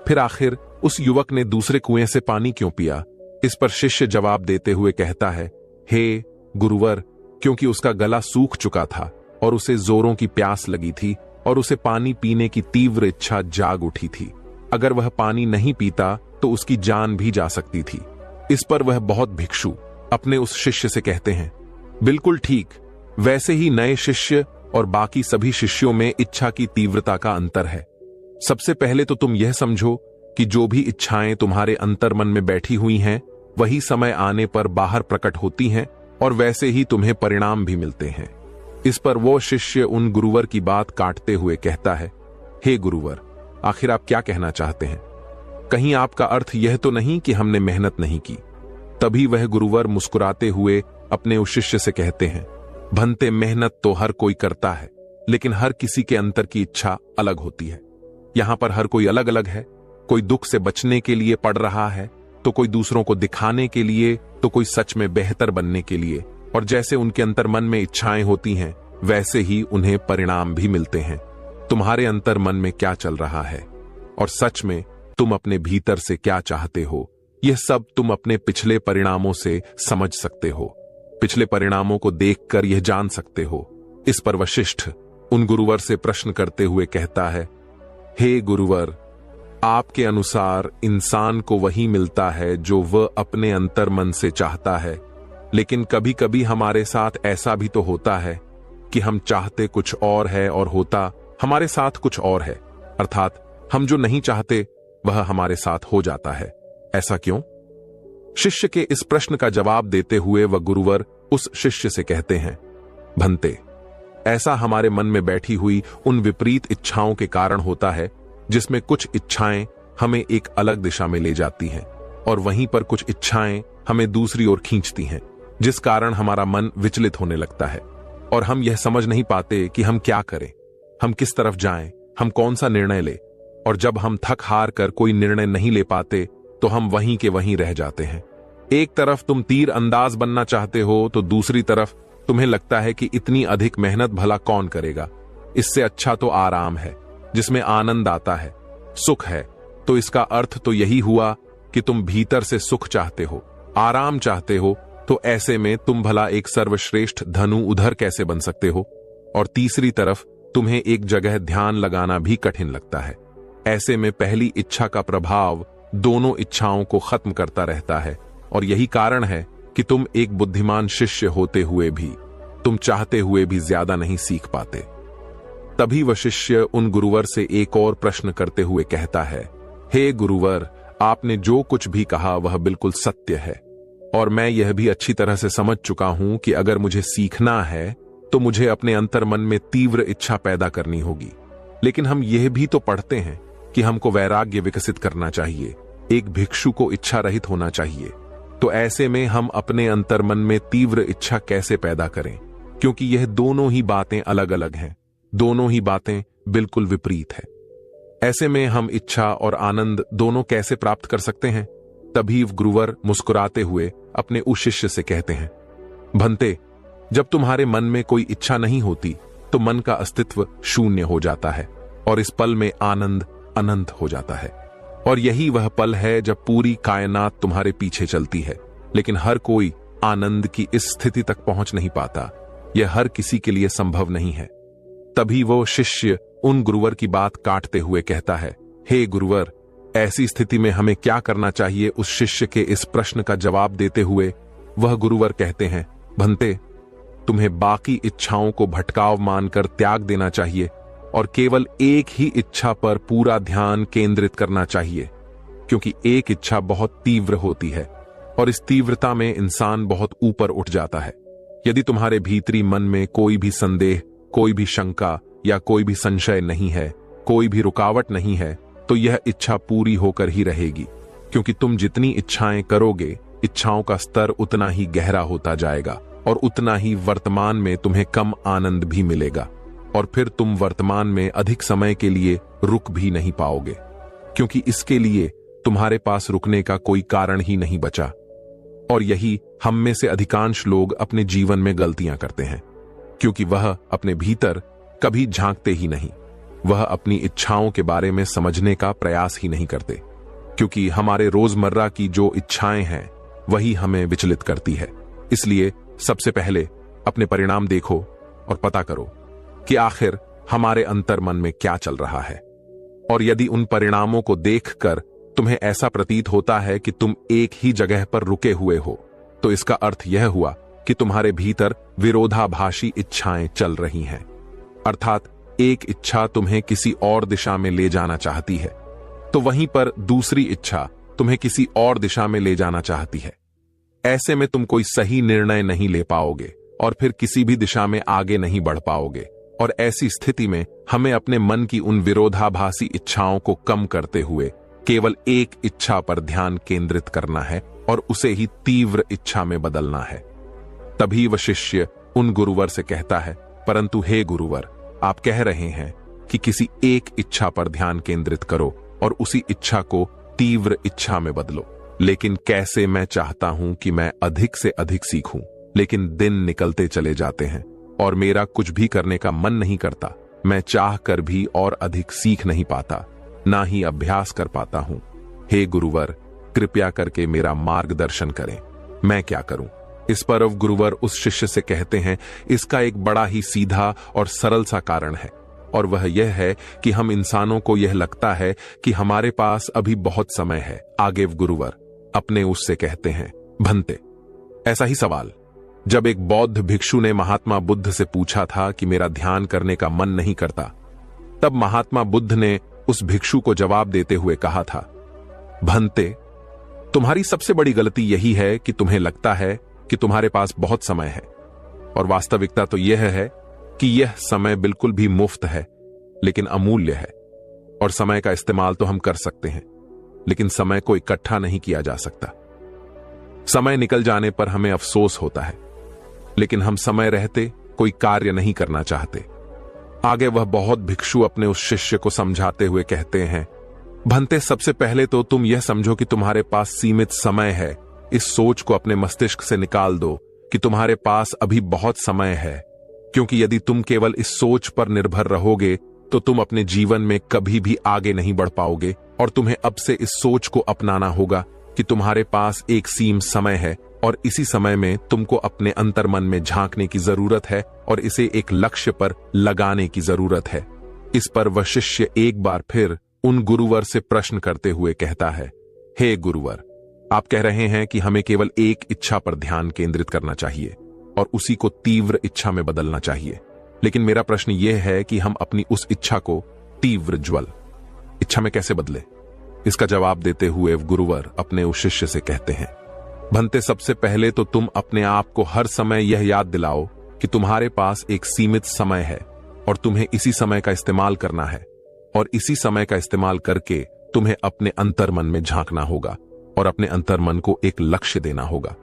फिर आखिर उस युवक ने दूसरे कुएं से पानी क्यों पिया? इस पर शिष्य जवाब देते हुए कहता है, हे गुरुवर, क्योंकि उसका गला सूख चुका था और उसे जोरों की प्यास लगी थी और उसे पानी पीने की तीव्र इच्छा जाग उठी थी। अगर वह पानी नहीं पीता तो उसकी जान भी जा सकती थी। इस पर वह बहुत भिक्षु अपने उस शिष्य से कहते हैं, बिल्कुल ठीक, वैसे ही नए शिष्य और बाकी सभी शिष्यों में इच्छा की तीव्रता का अंतर है। सबसे पहले तो तुम यह समझो कि जो भी इच्छाएं तुम्हारे अंतर्मन में बैठी हुई हैं, वही समय आने पर बाहर प्रकट होती हैं और वैसे ही तुम्हें परिणाम भी मिलते हैं। इस पर वो शिष्य उन गुरुवर की बात काटते हुए कहता है, हे गुरुवर, आखिर आप क्या कहना चाहते हैं? कहीं आपका अर्थ यह तो नहीं कि हमने मेहनत नहीं की? तभी वह गुरुवर मुस्कुराते हुए अपने उस शिष्य से कहते हैं, भंते, मेहनत तो हर कोई करता है, लेकिन हर किसी के अंतर की इच्छा अलग होती है। यहां पर हर कोई अलग अलग है। कोई दुख से बचने के लिए पढ़ रहा है, तो कोई दूसरों को दिखाने के लिए, तो कोई सच में बेहतर बनने के लिए। और जैसे उनके अंतर मन में इच्छाएं होती हैं, वैसे ही उन्हें परिणाम भी मिलते हैं। तुम्हारे अंतर मन में क्या चल रहा है और सच में तुम अपने भीतर से क्या चाहते हो, यह सब तुम अपने पिछले परिणामों से समझ सकते हो। पिछले परिणामों को देखकर यह जान सकते हो। इस पर वशिष्ठ उन गुरुवर से प्रश्न करते हुए कहता है, हे गुरुवर, आपके अनुसार इंसान को वही मिलता है जो वह अपने अंतर मन से चाहता है, लेकिन कभी कभी हमारे साथ ऐसा भी तो होता है कि हम चाहते कुछ और है और होता हमारे साथ कुछ और है, अर्थात हम जो नहीं चाहते वह हमारे साथ हो जाता है। ऐसा क्यों? शिष्य के इस प्रश्न का जवाब देते हुए वह गुरुवर उस शिष्य से कहते हैं, भंते, ऐसा हमारे मन में बैठी हुई उन विपरीत इच्छाओं के कारण होता है, जिसमें कुछ इच्छाएं हमें एक अलग दिशा में ले जाती हैं और वहीं पर कुछ इच्छाएं हमें दूसरी ओर खींचती हैं, जिस कारण हमारा मन विचलित होने लगता है और हम यह समझ नहीं पाते कि हम क्या करें, हम किस तरफ जाएं, हम कौन सा निर्णय लें। और जब हम थक हार कर कोई निर्णय नहीं ले पाते तो हम वहीं के वहीं रह जाते हैं। एक तरफ तुम तीर अंदाज बनना चाहते हो तो दूसरी तरफ तुम्हें लगता है कि इतनी अधिक मेहनत भला कौन करेगा, इससे अच्छा तो आराम है, जिसमें आनंद आता है, सुख है, तो इसका अर्थ तो यही हुआ कि तुम भीतर से सुख चाहते हो, आराम चाहते हो। तो ऐसे में तुम भला एक सर्वश्रेष्ठ धनु उधर कैसे बन सकते हो? और तीसरी तरफ तुम्हें एक जगह ध्यान लगाना भी कठिन लगता है। ऐसे में पहली इच्छा का प्रभाव दोनों इच्छाओं को खत्म करता रहता है, और यही कारण है कि तुम एक बुद्धिमान शिष्य होते हुए भी, तुम चाहते हुए भी ज्यादा नहीं सीख पाते। तभी वह शिष्य उन गुरुवर से एक और प्रश्न करते हुए कहता है, हे गुरुवर, आपने जो कुछ भी कहा वह बिल्कुल सत्य है, और मैं यह भी अच्छी तरह से समझ चुका हूं कि अगर मुझे सीखना है तो मुझे अपने अंतर मन में तीव्र इच्छा पैदा करनी होगी। लेकिन हम यह भी तो पढ़ते हैं कि हमको वैराग्य विकसित करना चाहिए, एक भिक्षु को इच्छा रहित होना चाहिए। तो ऐसे में हम अपने अंतर मन में तीव्र इच्छा कैसे पैदा करें? क्योंकि यह दोनों ही बातें अलग अलग हैं, दोनों ही बातें बिल्कुल विपरीत है। ऐसे में हम इच्छा और आनंद दोनों कैसे प्राप्त कर सकते हैं? तभी गुरुवर मुस्कुराते हुए अपने उस शिष्य से कहते हैं, भंते, जब तुम्हारे मन में कोई इच्छा नहीं होती तो मन का अस्तित्व शून्य हो जाता है, और इस पल में आनंद अनंत हो जाता है। और यही वह पल है जब पूरी कायनात तुम्हारे पीछे चलती है, लेकिन हर कोई आनंद की इस स्थिति तक पहुंच नहीं पाता। यह हर किसी के लिए संभव नहीं है। तभी वो शिष्य उन गुरुवर की बात काटते हुए कहता है, हे गुरुवर, ऐसी स्थिति में हमें क्या करना चाहिए? उस शिष्य के इस प्रश्न का जवाब देते हुए वह गुरुवर कहते हैं, भंते, तुम्हें बाकी इच्छाओं को भटकाव मानकर त्याग देना चाहिए और केवल एक ही इच्छा पर पूरा ध्यान केंद्रित करना चाहिए, क्योंकि एक इच्छा बहुत तीव्र होती है और इस तीव्रता में इंसान बहुत ऊपर उठ जाता है। यदि तुम्हारे भीतरी मन में कोई भी संदेह, कोई भी शंका या कोई भी संशय नहीं है, कोई भी रुकावट नहीं है, तो यह इच्छा पूरी होकर ही रहेगी, क्योंकि तुम जितनी इच्छाएं करोगे, इच्छाओं का स्तर उतना ही गहरा होता जाएगा और उतना ही वर्तमान में तुम्हें कम आनंद भी मिलेगा, और फिर तुम वर्तमान में अधिक समय के लिए रुक भी नहीं पाओगे, क्योंकि इसके लिए तुम्हारे पास रुकने का कोई कारण ही नहीं बचा। और यही हम में से अधिकांश लोग अपने जीवन में गलतियां करते हैं, क्योंकि वह अपने भीतर कभी झांकते ही नहीं, वह अपनी इच्छाओं के बारे में समझने का प्रयास ही नहीं करते, क्योंकि हमारे रोजमर्रा की जो इच्छाएं हैं वही हमें विचलित करती है। इसलिए सबसे पहले अपने परिणाम देखो और पता करो कि आखिर हमारे अंतर मन में क्या चल रहा है। और यदि उन परिणामों को देखकर तुम्हें ऐसा प्रतीत होता है कि तुम एक ही जगह पर रुके हुए हो, तो इसका अर्थ यह हुआ कि तुम्हारे भीतर विरोधाभासी इच्छाएं चल रही हैं। अर्थात एक इच्छा तुम्हें किसी और दिशा में ले जाना चाहती है, तो वहीं पर दूसरी इच्छा तुम्हें किसी और दिशा में ले जाना चाहती है। ऐसे में तुम कोई सही निर्णय नहीं ले पाओगे और फिर किसी भी दिशा में आगे नहीं बढ़ पाओगे। और ऐसी स्थिति में हमें अपने मन की उन विरोधाभासी इच्छाओं को कम करते हुए केवल एक इच्छा पर ध्यान केंद्रित करना है और उसे ही तीव्र इच्छा में बदलना है। तभी वह शिष्य उन गुरुवर से कहता है, परंतु हे गुरुवर, आप कह रहे हैं कि किसी एक इच्छा पर ध्यान केंद्रित करो और उसी इच्छा को तीव्र इच्छा में बदलो। लेकिन कैसे? मैं चाहता हूं कि मैं अधिक से अधिक सीखूं, लेकिन दिन निकलते चले जाते हैं और मेरा कुछ भी करने का मन नहीं करता। मैं चाह कर भी और अधिक सीख नहीं पाता, ना ही अभ्यास कर पाता हूं। हे गुरुवर, कृपया करके मेरा मार्गदर्शन करें, मैं क्या करूं? इस पर गुरुवर उस शिष्य से कहते हैं, इसका एक बड़ा ही सीधा और सरल सा कारण है, और वह यह है कि हम इंसानों को यह लगता है कि हमारे पास अभी बहुत समय है। आगे गुरुवर अपने उससे कहते हैं, भंते, ऐसा ही सवाल जब एक बौद्ध भिक्षु ने महात्मा बुद्ध से पूछा था कि मेरा ध्यान करने का मन नहीं करता, तब महात्मा बुद्ध ने उस भिक्षु को जवाब देते हुए कहा था, भंते, तुम्हारी सबसे बड़ी गलती यही है कि तुम्हें लगता है कि तुम्हारे पास बहुत समय है, और वास्तविकता तो यह है कि यह समय बिल्कुल भी मुफ्त है, लेकिन अमूल्य है। और समय का इस्तेमाल तो हम कर सकते हैं, लेकिन समय को इकट्ठा नहीं किया जा सकता। समय निकल जाने पर हमें अफसोस होता है, लेकिन हम समय रहते कोई कार्य नहीं करना चाहते। आगे वह बहुत भिक्षु अपने उस शिष्य को समझाते हुए कहते हैं, भंते, सबसे पहले तो तुम यह समझो कि तुम्हारे पास सीमित समय है। इस सोच को अपने मस्तिष्क से निकाल दो कि तुम्हारे पास अभी बहुत समय है, क्योंकि यदि तुम केवल इस सोच पर निर्भर रहोगे तो तुम अपने जीवन में कभी भी आगे नहीं बढ़ पाओगे और तुम्हें अब से इस सोच को अपनाना होगा कि तुम्हारे पास एक सीमित समय है और इसी समय में तुमको अपने अंतर्मन में झांकने की जरूरत है और इसे एक लक्ष्य पर लगाने की जरूरत है। इस पर वह शिष्य एक बार फिर उन गुरुवर से प्रश्न करते हुए कहता है, हे गुरुवर, आप कह रहे हैं कि हमें केवल एक इच्छा पर ध्यान केंद्रित करना चाहिए और उसी को तीव्र इच्छा में बदलना चाहिए। लेकिन मेरा प्रश्न यह है कि हम अपनी उस इच्छा को तीव्र ज्वल इच्छा में कैसे बदले? इसका जवाब देते हुए गुरुवर अपने उस शिष्य से कहते हैं, भंते, सबसे पहले तो तुम अपने आप को हर समय यह याद दिलाओ कि तुम्हारे पास एक सीमित समय है और तुम्हें इसी समय का इस्तेमाल करना है और इसी समय का इस्तेमाल करके तुम्हें अपने अंतर्मन में झांकना होगा और अपने अंतर्मन को एक लक्ष्य देना होगा।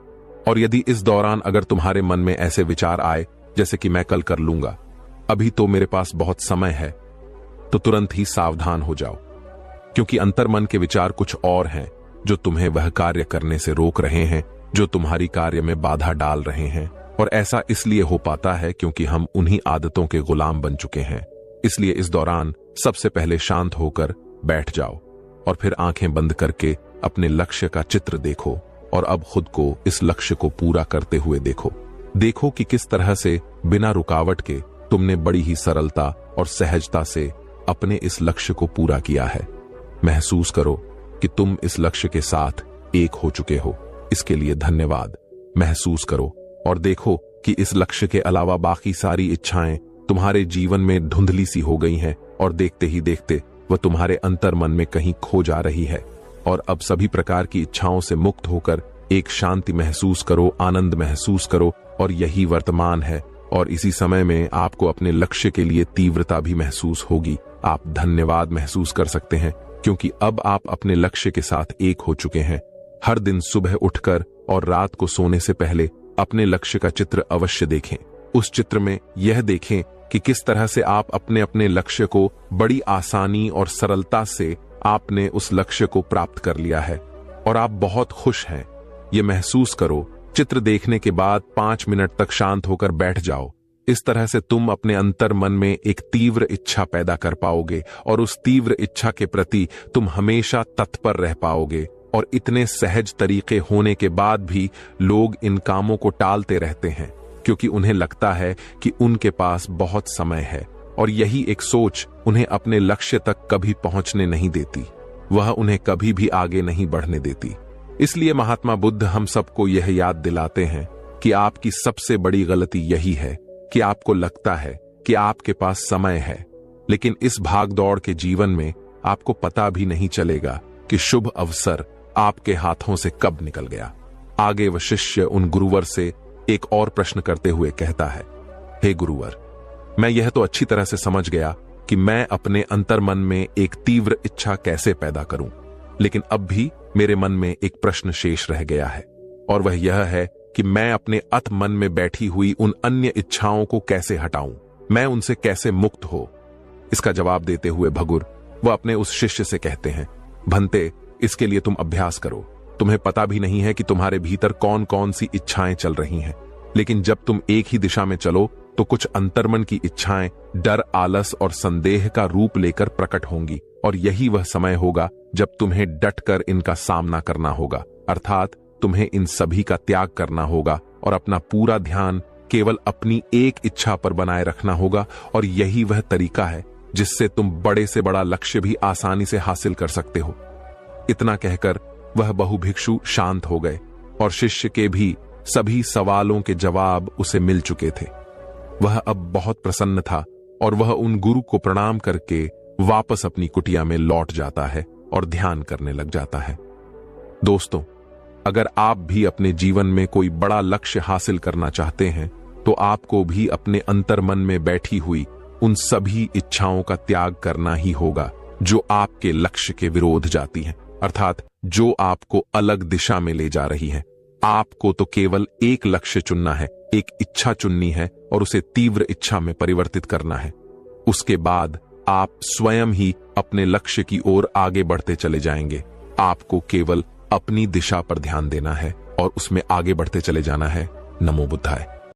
और यदि इस दौरान अगर तुम्हारे मन में ऐसे विचार आए जैसे कि मैं कल कर लूंगा, अभी तो मेरे पास बहुत समय है, तो तुरंत ही सावधान हो जाओ, क्योंकि अंतर्मन के विचार कुछ और हैं जो तुम्हें वह कार्य करने से रोक रहे हैं जो तुम्हारी कार्य में बाधा डाल रहे हैं। और ऐसा इसलिए हो पाता है क्योंकि हम उन्हीं आदतों के गुलाम बन चुके हैं। इसलिए इस दौरान सबसे पहले शांत होकर बैठ जाओ और फिर आंखें बंद करके अपने लक्ष्य का चित्र देखो और अब खुद को इस लक्ष्य को पूरा करते हुए देखो कि किस तरह से बिना रुकावट के तुमने बड़ी ही सरलता और सहजता से अपने इस लक्ष्य को पूरा किया है। महसूस करो कि तुम इस लक्ष्य के साथ एक हो चुके हो। इसके लिए धन्यवाद। महसूस करो और देखो कि इस लक्ष्य के अलावा बाकी सारी इच्छाएं तुम्हारे जीवन में धुंधली सी हो गई हैं और देखते ही देखते वह तुम्हारे अंतर्मन में कहीं खो जा रही है। और अब सभी प्रकार की इच्छाओं से मुक्त होकर एक शांति महसूस करो, आनंद महसूस करो, और यही वर्तमान है। और इसी समय में आपको अपने लक्ष्य के लिए तीव्रता भी महसूस होगी। आप धन्यवाद महसूस कर सकते हैं क्योंकि अब आप अपने लक्ष्य के साथ एक हो चुके हैं। हर दिन सुबह उठकर और रात को सोने से पहले अपने लक्ष्य का चित्र अवश्य देखें। उस चित्र में यह देखें कि किस तरह से आप अपने अपने लक्ष्य को बड़ी आसानी और सरलता से आपने उस लक्ष्य को प्राप्त कर लिया है और आप बहुत खुश हैं। ये महसूस करो। चित्र देखने के बाद 5 मिनट तक शांत होकर बैठ जाओ। इस तरह से तुम अपने अंतर मन में एक तीव्र इच्छा पैदा कर पाओगे और उस तीव्र इच्छा के प्रति तुम हमेशा तत्पर रह पाओगे। और इतने सहज तरीके होने के बाद भी लोग इन कामों को टालते रहते हैं क्योंकि उन्हें लगता है कि उनके पास बहुत समय है और यही एक सोच उन्हें अपने लक्ष्य तक कभी पहुंचने नहीं देती। वह उन्हें कभी भी आगे नहीं बढ़ने देती। इसलिए महात्मा बुद्ध हम सबको यह याद दिलाते हैं कि आपकी सबसे बड़ी गलती यही है कि आपको लगता है कि आपके पास समय है, लेकिन इस भागदौड़ के जीवन में आपको पता भी नहीं चलेगा कि शुभ अवसर आपके हाथों से कब निकल गया। आगे वह शिष्य उन गुरुवर से एक और प्रश्न करते हुए कहता है, हे गुरुवर, मैं यह तो अच्छी तरह से समझ गया कि मैं अपने अंतर्मन में एक तीव्र इच्छा कैसे पैदा करूं, लेकिन अब भी मेरे मन में एक प्रश्न शेष रह गया है और वह यह है कि मैं अपने अत मन में बैठी हुई उन अन्य इच्छाओं को कैसे हटाऊं, मैं उनसे कैसे मुक्त हो। इसका जवाब देते हुए भगुर वह अपने उस शिष्य से कहते हैं, भंते, इसके लिए तुम अभ्यास करो। तुम्हें पता भी नहीं है कि तुम्हारे भीतर कौन कौन सी इच्छाएं चल रही हैं, लेकिन जब तुम एक ही दिशा में चलो तो कुछ अंतर्मन की इच्छाएं डर, आलस और संदेह का रूप लेकर प्रकट होंगी और यही वह समय होगा जब तुम्हें डटकर इनका सामना करना होगा। अर्थात तुम्हें इन सभी का त्याग करना होगा और अपना पूरा ध्यान केवल अपनी एक इच्छा पर बनाए रखना होगा। और यही वह तरीका है जिससे तुम बड़े से बड़ा लक्ष्य भी आसानी से हासिल कर सकते हो। इतना कहकर वह बहुभिक्षु शांत हो गए और शिष्य के भी सभी सवालों के जवाब उसे मिल चुके थे। वह अब बहुत प्रसन्न था और वह उन गुरु को प्रणाम करके वापस अपनी कुटिया में लौट जाता है और ध्यान करने लग जाता है। दोस्तों, अगर आप भी अपने जीवन में कोई बड़ा लक्ष्य हासिल करना चाहते हैं तो आपको भी अपने अंतर्मन में बैठी हुई उन सभी इच्छाओं का त्याग करना ही होगा जो आपके लक्ष्य के विरोध जाती हैं, अर्थात जो आपको अलग दिशा में ले जा रही है। आपको तो केवल एक लक्ष्य चुनना है, एक इच्छा चुननी है और उसे तीव्र इच्छा में परिवर्तित करना है। उसके बाद आप स्वयं ही अपने लक्ष्य की ओर आगे बढ़ते चले जाएंगे। आपको केवल अपनी दिशा पर ध्यान देना है और उसमें आगे बढ़ते चले जाना है। नमो बुद्धाय।